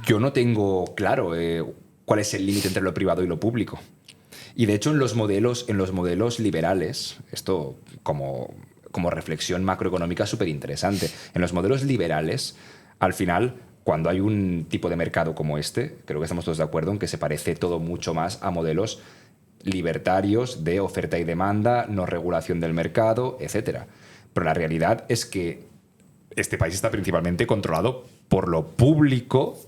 yo no tengo claro cuál es el límite entre lo privado y lo público. Y de hecho en los modelos liberales, esto como reflexión macroeconómica súper interesante, en los modelos liberales, al final, cuando hay un tipo de mercado como este, creo que estamos todos de acuerdo en que se parece todo mucho más a modelos libertarios de oferta y demanda, no regulación del mercado, etc. Pero la realidad es que este país está principalmente controlado por lo público,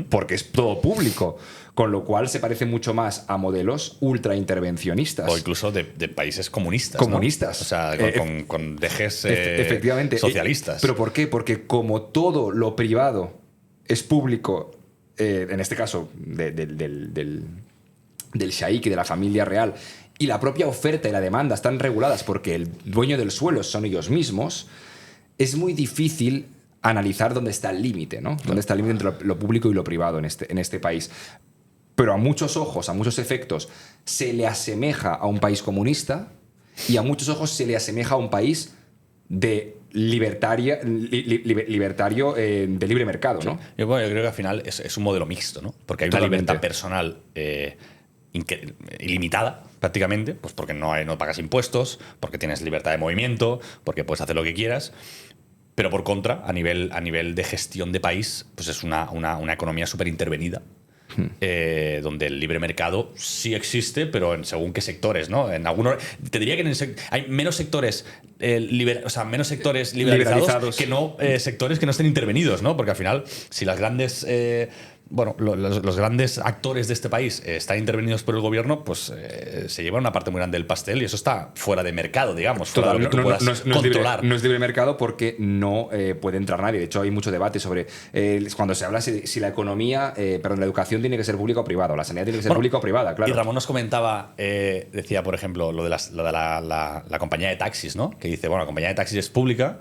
porque es todo público, con lo cual se parece mucho más a modelos ultraintervencionistas. O incluso de países comunistas. Comunistas. ¿no? O sea, con dejes efectivamente. socialistas. ¿Pero por qué? Porque como todo lo privado es público, en este caso del shaik y de la familia real, y la propia oferta y la demanda están reguladas porque el dueño del suelo son ellos mismos, es muy difícil analizar dónde está el límite, ¿no? Dónde está el límite entre lo público y lo privado en este país. Pero a muchos ojos, a muchos efectos, se le asemeja a un país comunista y a muchos ojos se le asemeja a un país de libertario de libre mercado, ¿no? Yo creo que al final es un modelo mixto, ¿no? Porque hay Totalmente. una libertad personal ilimitada, prácticamente, pues porque no pagas impuestos, porque tienes libertad de movimiento, porque puedes hacer lo que quieras. Pero por contra, a nivel de gestión de país, pues es una economía súper intervenida. Donde el libre mercado sí existe, pero en según qué sectores, ¿no? En algunos, te diría que hay menos sectores, menos sectores liberalizados que no sectores que no estén intervenidos, ¿no? Porque al final, si las grandes los grandes actores de este país están intervenidos por el gobierno, pues se lleva una parte muy grande del pastel y eso está fuera de mercado, digamos, fuera de lo que tú puedas controlar. No es libre mercado porque no puede entrar nadie. De hecho, hay mucho debate sobre cuando se habla si la economía, la educación tiene que ser pública o privada, o la sanidad tiene que ser pública o privada, claro. Y Ramón nos comentaba, decía, por ejemplo, lo de la compañía de taxis, ¿no? Que dice, bueno, la compañía de taxis es pública,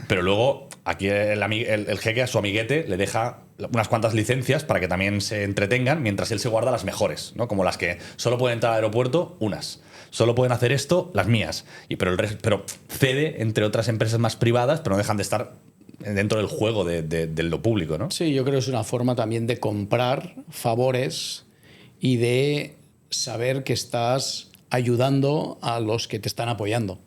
pero luego aquí el jeque a su amiguete le deja unas cuantas licencias para que también se entretengan mientras él se guarda las mejores, ¿no? Como las que solo pueden entrar al aeropuerto, unas. Solo pueden hacer esto, las mías. Pero cede entre otras empresas más privadas, pero no dejan de estar dentro del juego de lo público, ¿no? Sí, yo creo que es una forma también de comprar favores y de saber que estás ayudando a los que te están apoyando.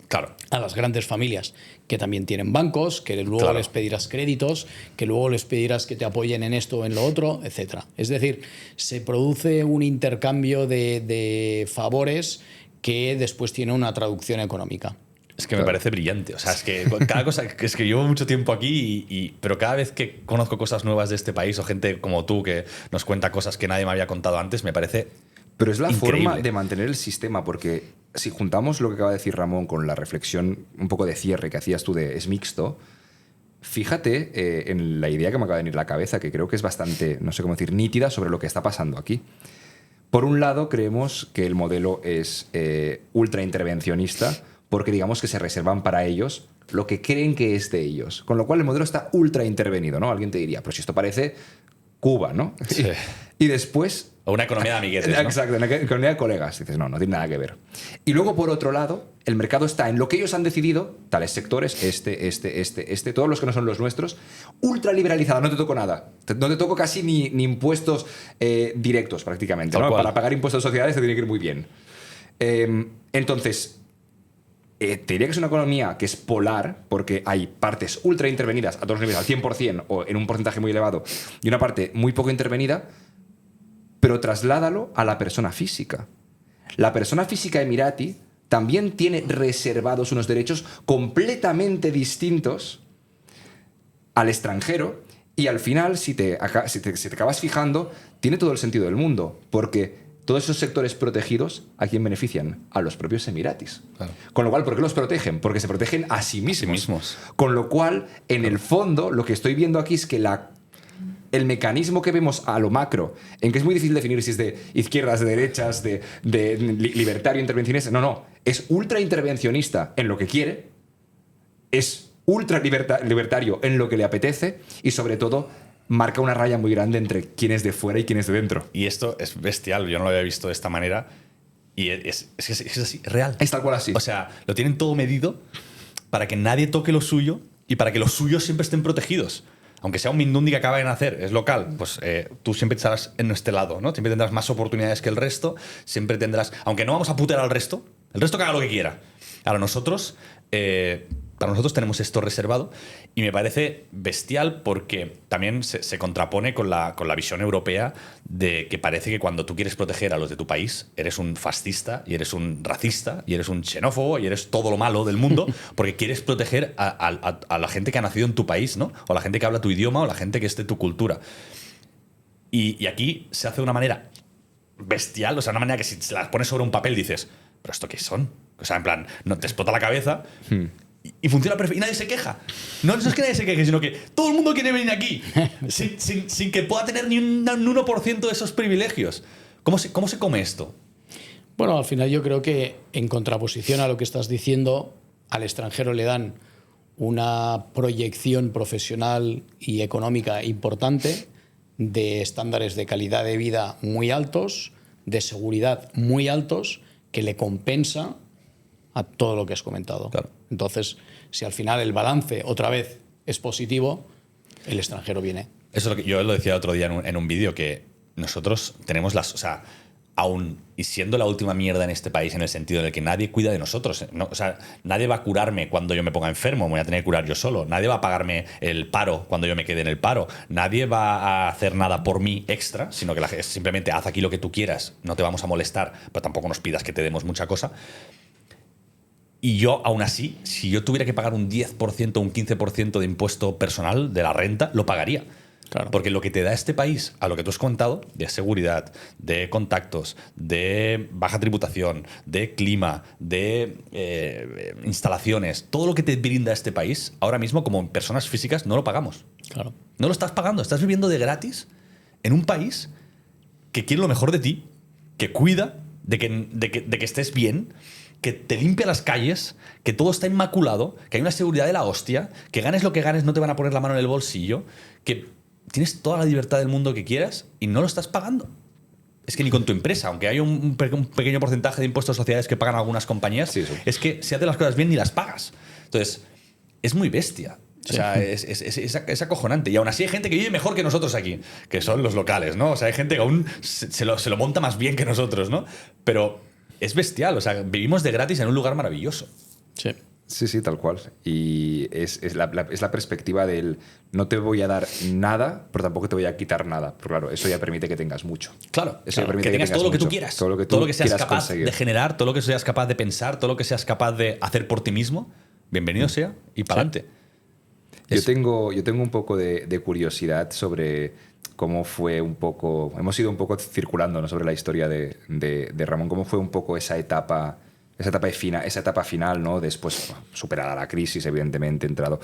Claro. A las grandes familias, que también tienen bancos, que luego les pedirás créditos, que luego les pedirás que te apoyen en esto o en lo otro, etc. Es decir, se produce un intercambio de favores que después tiene una traducción económica. Es que me parece brillante. O sea, es que cada cosa. Es que llevo mucho tiempo aquí, pero cada vez que conozco cosas nuevas de este país o gente como tú que nos cuenta cosas que nadie me había contado antes, me parece. Pero es la increíble forma de mantener el sistema, porque si juntamos lo que acaba de decir Ramón con la reflexión un poco de cierre que hacías tú de es mixto, fíjate en la idea que me acaba de venir a la cabeza, que creo que es bastante, no sé cómo decir, nítida sobre lo que está pasando aquí. Por un lado, creemos que el modelo es ultra intervencionista, porque digamos que se reservan para ellos lo que creen que es de ellos. Con lo cual el modelo está ultra intervenido, ¿no? Alguien te diría, pero si esto parece Cuba, ¿no? Sí. Y después... O una economía de amiguetes, ¿no? Exacto, una economía de colegas. Dices, no tiene nada que ver. Y luego, por otro lado, el mercado está en lo que ellos han decidido, tales sectores, todos los que no son los nuestros, ultra liberalizado, no te toco nada. No te toco casi ni impuestos directos, prácticamente, ¿no? Para pagar impuestos de sociedades te tiene que ir muy bien. Entonces, te diría que es una economía que es polar, porque hay partes ultra intervenidas a todos los niveles, al 100% o en un porcentaje muy elevado, y una parte muy poco intervenida, pero trasládalo a la persona física. La persona física emirati también tiene reservados unos derechos completamente distintos al extranjero, y al final, si te acabas fijando, tiene todo el sentido del mundo, porque todos esos sectores protegidos, ¿a quién benefician? A los propios emiratis. Claro. Con lo cual, ¿por qué los protegen? Porque se protegen a sí mismos. Con lo cual, en el fondo, lo que estoy viendo aquí es que el mecanismo que vemos a lo macro, en que es muy difícil definir si es de izquierdas, de derechas, de libertario, intervencionista, no, es ultra intervencionista en lo que quiere, es ultra libertario en lo que le apetece y sobre todo marca una raya muy grande entre quién es de fuera y quién es de dentro. Y esto es bestial, yo no lo había visto de esta manera y es así, es real. Es tal cual así. O sea, lo tienen todo medido para que nadie toque lo suyo y para que los suyos siempre estén protegidos. Aunque sea un mindundi que acaba de nacer, es local, pues tú siempre estarás en este lado, ¿no? Siempre tendrás más oportunidades que el resto, siempre tendrás... Aunque no vamos a putear al resto, el resto que haga lo que quiera. Ahora nosotros para nosotros tenemos esto reservado y me parece bestial porque también se contrapone con la visión europea de que parece que cuando tú quieres proteger a los de tu país eres un fascista y eres un racista y eres un xenófobo y eres todo lo malo del mundo porque quieres proteger a la gente que ha nacido en tu país, ¿no? O a la gente que habla tu idioma o la gente que es de tu cultura. Y aquí se hace de una manera bestial, o sea, una manera que si se las pones sobre un papel dices, ¿pero esto qué son? O sea, en plan, no te explota la cabeza y funciona perfecto. Y nadie se queja. No es que nadie se queje, sino que todo el mundo quiere venir aquí sin que pueda tener ni un 1% de esos privilegios. ¿Cómo se come esto? Bueno, al final yo creo que en contraposición a lo que estás diciendo, al extranjero le dan una proyección profesional y económica importante, de estándares de calidad de vida muy altos, de seguridad muy altos, que le compensa a todo lo que has comentado. Claro. Entonces, si al final el balance otra vez es positivo, el extranjero viene. Eso es lo que yo lo decía otro día en un vídeo, que nosotros tenemos o sea, aún y siendo la última mierda en este país en el sentido en el que nadie cuida de nosotros, ¿no? O sea, nadie va a curarme cuando yo me ponga enfermo, me voy a tener que curar yo solo. Nadie va a pagarme el paro cuando yo me quede en el paro. Nadie va a hacer nada por mí extra, sino que simplemente haz aquí lo que tú quieras, no te vamos a molestar, pero tampoco nos pidas que te demos mucha cosa. Y yo, aún así, si yo tuviera que pagar un 10% o un 15% de impuesto personal de la renta, lo pagaría. Claro. Porque lo que te da este país, a lo que tú has contado, de seguridad, de contactos, de baja tributación, de clima, de instalaciones, todo lo que te brinda este país, ahora mismo como personas físicas no lo pagamos. Claro. No lo estás pagando, estás viviendo de gratis en un país que quiere lo mejor de ti, que cuida de que estés bien, que te limpia las calles, que todo está inmaculado, que hay una seguridad de la hostia, que ganes lo que ganes no te van a poner la mano en el bolsillo, que tienes toda la libertad del mundo que quieras y no lo estás pagando. Es que ni con tu empresa, aunque hay un pequeño porcentaje de impuestos sociales que pagan algunas compañías, sí. Es que si haces las cosas bien ni las pagas. Entonces, es muy bestia. O sea, es acojonante. Y aún así hay gente que vive mejor que nosotros aquí, que son los locales, ¿no? O sea, hay gente que aún se lo monta más bien que nosotros, ¿no? Pero es bestial. O sea, vivimos de gratis en un lugar maravilloso. Sí. Sí, tal cual. Y es la perspectiva del no te voy a dar nada, pero tampoco te voy a quitar nada. Pero claro, eso ya permite que tengas mucho. Claro, eso ya permite que tengas todo lo que tú mucho. quieras. Todo lo que seas capaz conseguir. de generar, todo lo que seas capaz de pensar, todo lo que seas capaz de hacer por ti mismo, bienvenido sea y para adelante. Yo tengo un poco de curiosidad sobre cómo fue un poco... Hemos ido un poco circulando, ¿no?, sobre la historia de Ramón. ¿Cómo fue un poco esa etapa final, ¿no? Después, superada la crisis, evidentemente, entrado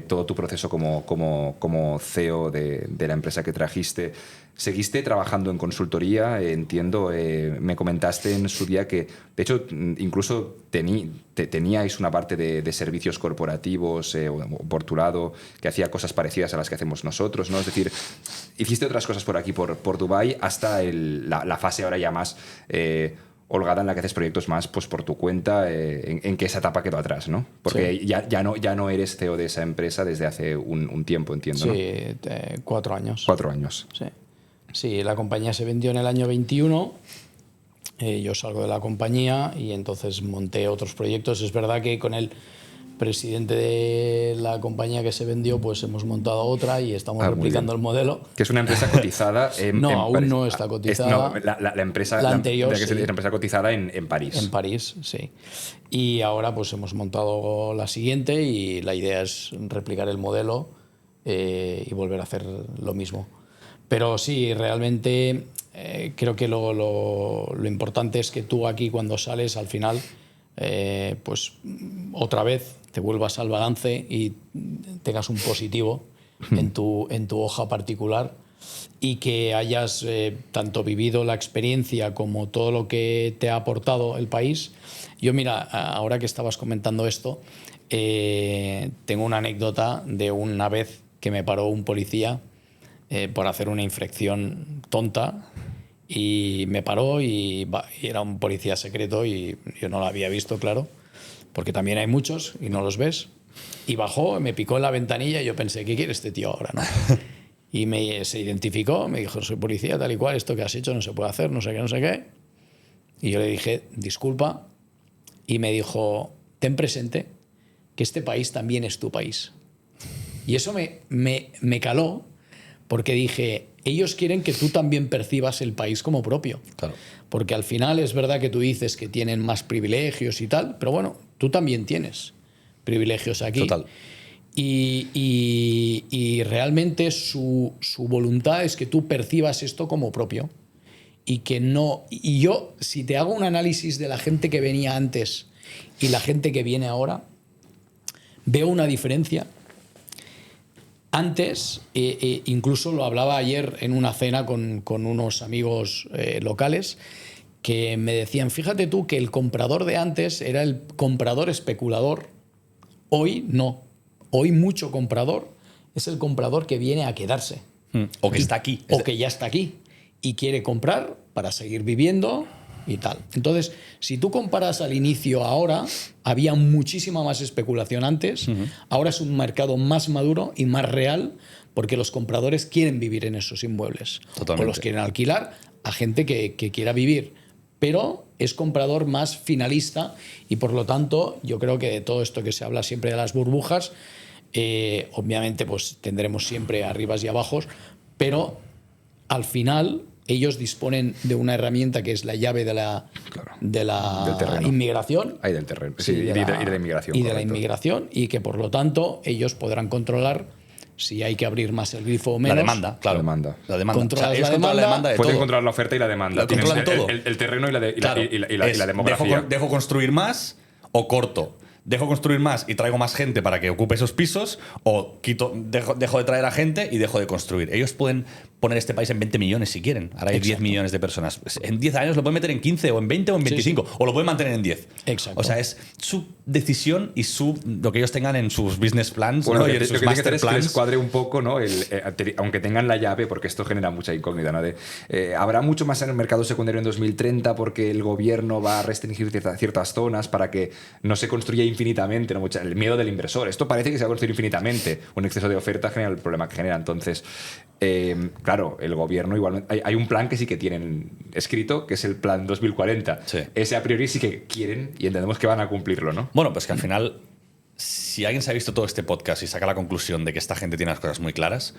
todo tu proceso como CEO de la empresa que trajiste. Seguiste trabajando en consultoría, entiendo. Me comentaste en su día que, de hecho, incluso teníais una parte de servicios corporativos por tu lado, que hacía cosas parecidas a las que hacemos nosotros, ¿no? Es decir, hiciste otras cosas por aquí, por Dubái, hasta la fase ahora ya más... holgada, en la que haces proyectos más pues por tu cuenta, en que esa etapa quedó atrás, ¿no? Porque sí. ya no eres CEO de esa empresa desde hace un tiempo, entiendo, ¿no? Sí, 4 años. 4 años. Sí, la compañía se vendió en el año 21, yo salgo de la compañía y entonces monté otros proyectos. Es verdad que con el presidente de la compañía que se vendió, pues hemos montado otra y estamos replicando el modelo. Que es una empresa cotizada en aún París. No está cotizada. La empresa, la anterior, sí. La empresa cotizada en París. En París, sí. Y ahora pues hemos montado la siguiente y la idea es replicar el modelo y volver a hacer lo mismo. Pero sí, realmente creo que lo importante es que tú aquí cuando sales al final, pues otra vez te vuelvas al balance y tengas un positivo en tu hoja particular y que hayas tanto vivido la experiencia como todo lo que te ha aportado el país. Yo, mira, ahora que estabas comentando esto, tengo una anécdota de una vez que me paró un policía por hacer una infracción tonta. Y me paró y era un policía secreto y yo no lo había visto, claro, porque también hay muchos y no los ves. Y bajó, me picó en la ventanilla y yo pensé, ¿qué quiere este tío ahora, no? Y se identificó, me dijo, soy policía, tal y cual, esto que has hecho no se puede hacer, no sé qué. Y yo le dije, disculpa. Y me dijo, ten presente que este país también es tu país. Y eso me caló, porque dije, ellos quieren que tú también percibas el país como propio. Claro. Porque al final es verdad que tú dices que tienen más privilegios y tal, pero bueno, tú también tienes privilegios aquí. Total. Y realmente su voluntad es que tú percibas esto como propio. Y que no. Y yo, si te hago un análisis de la gente que venía antes y la gente que viene ahora, veo una diferencia. Antes, incluso lo hablaba ayer en una cena con unos amigos locales, que me decían, fíjate tú que el comprador de antes era el comprador especulador. Hoy no. Hoy mucho comprador es el comprador que viene a quedarse. O que está aquí. O que ya está aquí y quiere comprar para seguir viviendo y tal. Entonces, si tú comparas al inicio ahora, había muchísima más especulación antes. Ahora es un mercado más maduro y más real, porque los compradores quieren vivir en esos inmuebles. Totalmente. O los quieren alquilar a gente que quiera vivir. Pero es comprador más finalista y, por lo tanto, yo creo que de todo esto que se habla siempre de las burbujas, obviamente pues tendremos siempre arribas y abajos, pero al final ellos disponen de una herramienta que es la llave de la Del terreno. inmigración. Hay del terreno. Sí, y de la inmigración. Y de la correcto. inmigración, y que por lo tanto ellos podrán controlar si hay que abrir más el grifo o menos. La demanda, claro. La demanda. La demanda. Controlas ellos la controlan demanda, de Pueden todo. controlar la oferta y la demanda. Lo Tienes controlan todo. el terreno y Claro, la es, demografía. dejo construir más o corto. Dejo construir más y traigo más gente para que ocupe esos pisos, o dejo de traer a gente y dejo de construir. Ellos pueden poner este país en 20 millones si quieren. Ahora hay 10 millones de personas. En 10 años lo pueden meter en 15 o en 20 o en 25, o lo pueden mantener en 10. Exacto. O sea, es su decisión y lo que ellos tengan en sus business plans, Bueno, ¿no? lo Y en que sus tiene que hacer master es que les plans. cuadre un poco, ¿no? Aunque tengan la llave, porque esto genera mucha incógnita, ¿no? Habrá mucho más en el mercado secundario en 2030 porque el gobierno va a restringir ciertas zonas para que no se construya infinitamente, ¿no? El miedo del inversor. Esto parece que se va a construir infinitamente. Un exceso de oferta genera el problema que genera. Entonces, claro, el gobierno igualmente... Hay un plan que sí que tienen escrito, que es el plan 2040. Sí. Ese a priori sí que quieren y entendemos que van a cumplirlo, ¿no? Bueno, pues que al final, si alguien se ha visto todo este podcast y saca la conclusión de que esta gente tiene las cosas muy claras,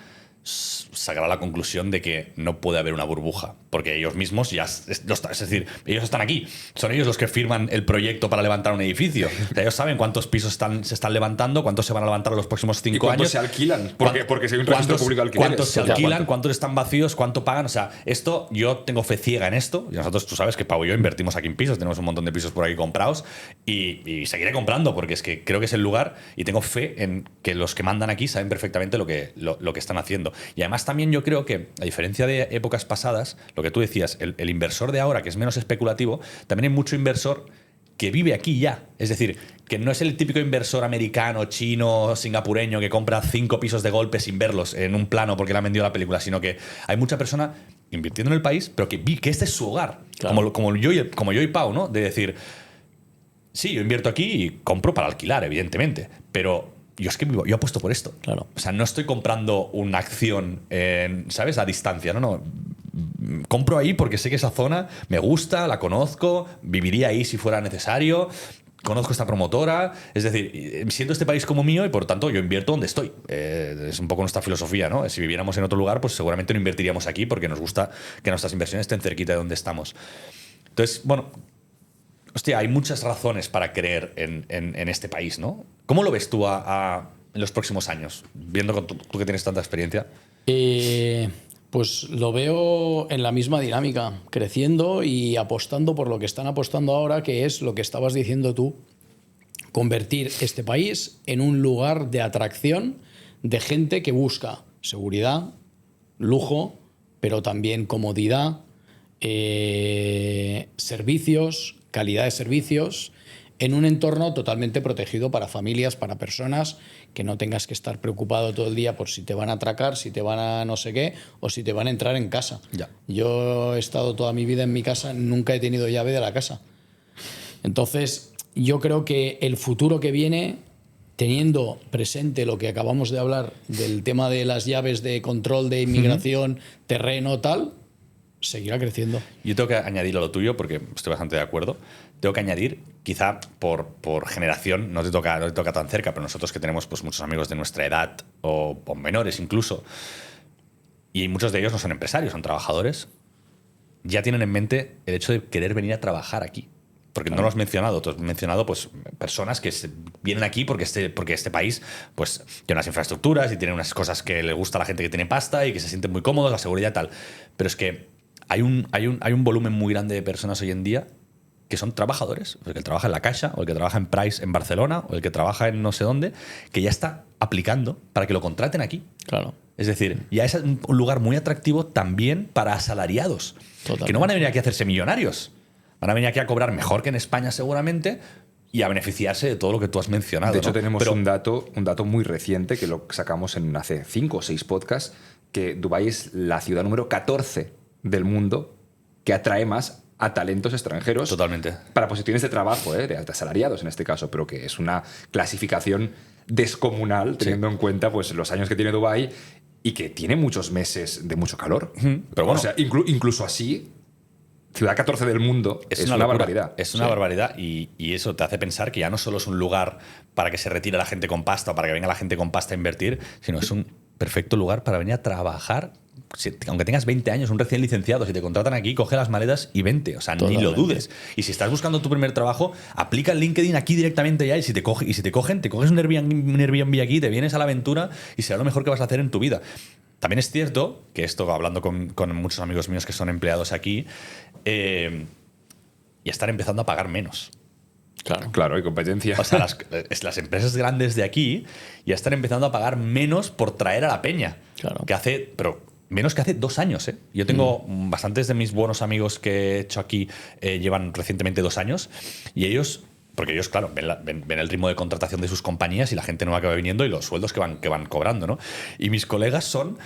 sacará la conclusión de que no puede haber una burbuja, porque ellos mismos es decir, ellos están aquí, son ellos los que firman el proyecto para levantar un edificio. O sea, ellos saben cuántos pisos se están levantando, cuántos se van a levantar en los próximos 5 ¿Y cuántos años. se alquilan? Porque si hay un registro público de alquileres. ¿Cuántos se alquilan? ¿Cuántos están vacíos? ¿Cuánto pagan? O sea, esto, yo tengo fe ciega en esto. Y nosotros, tú sabes que Pau y yo invertimos aquí en pisos, tenemos un montón de pisos por aquí comprados y seguiré comprando, porque es que creo que es el lugar y tengo fe en que los que mandan aquí saben perfectamente lo que están haciendo. Y además también yo creo que, a diferencia de épocas pasadas, lo que tú decías, el inversor de ahora, que es menos especulativo, también hay mucho inversor que vive aquí ya. Es decir, que no es el típico inversor americano, chino, singapureño que compra 5 pisos de golpe sin verlos en un plano porque le han vendido la película, sino que hay mucha persona invirtiendo en el país, pero que este es su hogar. Claro. Como yo y Pau, ¿no? De decir, sí, yo invierto aquí y compro para alquilar, evidentemente, pero yo es que yo apuesto por esto. Claro. O sea, no estoy comprando una acción, ¿sabes? A distancia, no. Compro ahí porque sé que esa zona me gusta, la conozco, viviría ahí si fuera necesario, conozco esta promotora, es decir, siento este país como mío y por tanto yo invierto donde estoy. Es un poco nuestra filosofía, ¿no? Si viviéramos en otro lugar, pues seguramente no invertiríamos aquí porque nos gusta que nuestras inversiones estén cerquita de donde estamos. Entonces, bueno, hostia, hay muchas razones para creer en este país, ¿no? ¿Cómo lo ves tú en los próximos años, viendo tú que tienes tanta experiencia? Pues lo veo en la misma dinámica, creciendo y apostando por lo que están apostando ahora, que es lo que estabas diciendo tú, convertir este país en un lugar de atracción de gente que busca seguridad, lujo, pero también comodidad, servicios, calidad de servicios, en un entorno totalmente protegido para familias, para personas, que no tengas que estar preocupado todo el día por si te van a atracar, si te van a no sé qué, o si te van a entrar en casa. Ya. Yo he estado toda mi vida en mi casa, nunca he tenido llave de la casa. Entonces, yo creo que el futuro que viene, teniendo presente lo que acabamos de hablar del tema de las llaves de control de inmigración, terreno, tal, seguirá creciendo. Yo tengo que añadir a lo tuyo, porque estoy bastante de acuerdo, tengo que añadir quizá por generación no te toca tan cerca, pero nosotros que tenemos pues, muchos amigos de nuestra edad o menores incluso, y muchos de ellos no son empresarios, son trabajadores, ya tienen en mente el hecho de querer venir a trabajar aquí. Porque no lo has mencionado, tú has mencionado pues, personas que vienen aquí porque este país pues, tiene unas infraestructuras y tiene unas cosas que le gusta a la gente que tiene pasta y que se sienten muy cómodos, la seguridad y tal. Pero es que hay un volumen muy grande de personas hoy en día que son trabajadores, el que trabaja en la Caixa, o el que trabaja en Price en Barcelona, o el que trabaja en no sé dónde, que ya está aplicando para que lo contraten aquí. Claro. Es decir, ya es un lugar muy atractivo también para asalariados, Totalmente. que no van a venir aquí a hacerse millonarios. Van a venir aquí a cobrar mejor que en España seguramente y a beneficiarse de todo lo que tú has mencionado. De hecho, ¿no? tenemos un dato muy reciente que lo sacamos en hace 5 o 6 podcasts, que Dubái es la ciudad número 14 del mundo que atrae más a talentos extranjeros. Totalmente. Para posiciones de trabajo, de asalariados en este caso, pero que es una clasificación descomunal teniendo en cuenta pues, los años que tiene Dubái y que tiene muchos meses de mucho calor. Pero bueno, o sea, incluso así, ciudad 14 del mundo es una barbaridad. Es una barbaridad y eso te hace pensar que ya no solo es un lugar para que se retire la gente con pasta o para que venga la gente con pasta a invertir, sino es un perfecto lugar para venir a trabajar. Aunque tengas 20 años, un recién licenciado, si te contratan aquí, coge las maletas y vente. O sea, ni lo dudes. Y si estás buscando tu primer trabajo, aplica el LinkedIn aquí directamente ya y si te cogen, te coges un Airbnb aquí, te vienes a la aventura y será lo mejor que vas a hacer en tu vida. También es cierto que esto, hablando con muchos amigos míos que son empleados aquí, y están empezando a pagar menos. Claro, hay competencia. O sea, las empresas grandes de aquí ya están empezando a pagar menos por traer a la peña. Claro. Pero menos que hace 2 años. Yo tengo bastantes de mis buenos amigos que he hecho aquí llevan recientemente 2 años y ellos... Porque ellos, claro, ven el ritmo de contratación de sus compañías y la gente nueva que va viniendo y los sueldos que van cobrando, ¿no? Y mis colegas son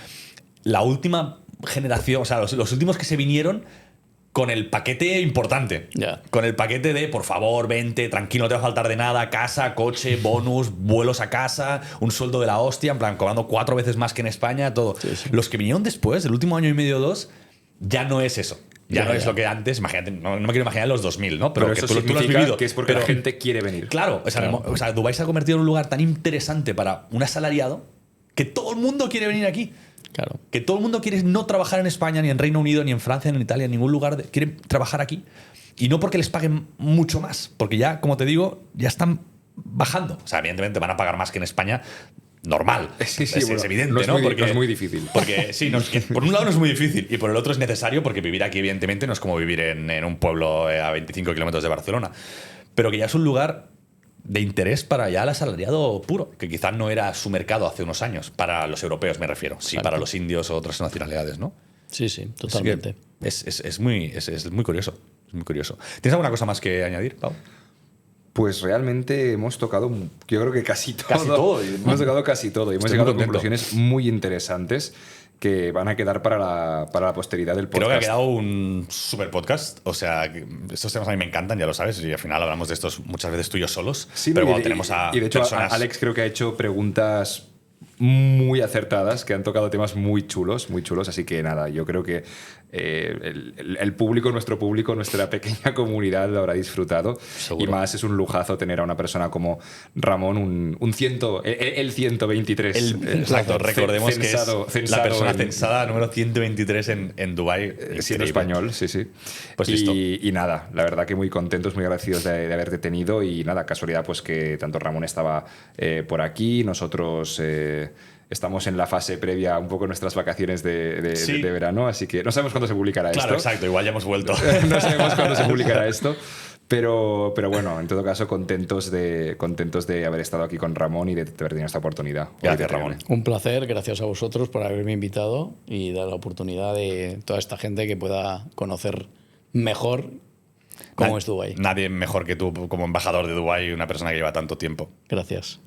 la última generación, o sea, los últimos que se vinieron con el paquete importante. Yeah. Con el paquete de, por favor, vente, tranquilo, no te va a faltar de nada, casa, coche, bonus, vuelos a casa, un sueldo de la hostia, en plan, cobrando 4 veces más que en España, todo. Sí. Los que vinieron después, del último año y medio o 2, ya no es eso. Ya no es lo que antes, imagínate, no me quiero imaginar los 2000, ¿no? Pero que eso tú lo has significa vivido. que es porque la gente quiere venir. Claro, o sea, Dubái se ha convertido en un lugar tan interesante para un asalariado que todo el mundo quiere venir aquí. Claro. Que todo el mundo quiere no trabajar en España, ni en Reino Unido, ni en Francia, ni en Italia, en ningún lugar. Quieren trabajar aquí. Y no porque les paguen mucho más, porque ya, como te digo, ya están bajando. O sea, evidentemente van a pagar más que en España. Normal. Sí, es evidente, no es muy difícil. Porque sí, por un lado no es muy difícil y por el otro es necesario porque vivir aquí, evidentemente, no es como vivir en un pueblo a 25 kilómetros de Barcelona. Pero que ya es un lugar de interés para ya el asalariado puro, que quizás no era su mercado hace unos años, para los europeos me refiero, sí, para los indios o otras nacionalidades, ¿no? Sí, totalmente. Es muy curioso. Es muy curioso. ¿Tienes alguna cosa más que añadir, Pau? Pues realmente hemos tocado, yo creo que casi todo. Casi todo. Hemos tocado casi todo y hemos llegado a conclusiones muy interesantes que van a quedar para la posteridad del podcast. Creo que ha quedado un super podcast. O sea, estos temas a mí me encantan, ya lo sabes, y al final hablamos de estos muchas veces tú y yo solos. Sí, pero cuando tenemos a y de hecho, personas... Alex creo que ha hecho preguntas muy acertadas, que han tocado temas muy chulos, así que nada, yo creo que el público, nuestro público, nuestra pequeña comunidad lo habrá disfrutado. Seguro. Y más es un lujazo tener a una persona como Ramón, el 123. Exacto, recordemos censado, que es la persona censada número 123 en Dubái. Siendo español, sí. Pues listo. Y nada, la verdad que muy contentos, muy agradecidos de haberte tenido y nada, casualidad pues que tanto Ramón estaba por aquí, nosotros... estamos en la fase previa un poco a nuestras vacaciones de verano, así que no sabemos cuándo se publicará esto. Claro, exacto, igual ya hemos vuelto. No sabemos cuándo se publicará esto, pero bueno, en todo caso, contentos de haber estado aquí con Ramón y de haber tenido esta oportunidad. Gracias, Ramón. Un placer, gracias a vosotros por haberme invitado y dar la oportunidad de toda esta gente que pueda conocer mejor cómo es Dubái. Nadie mejor que tú como embajador de Dubái, una persona que lleva tanto tiempo. Gracias.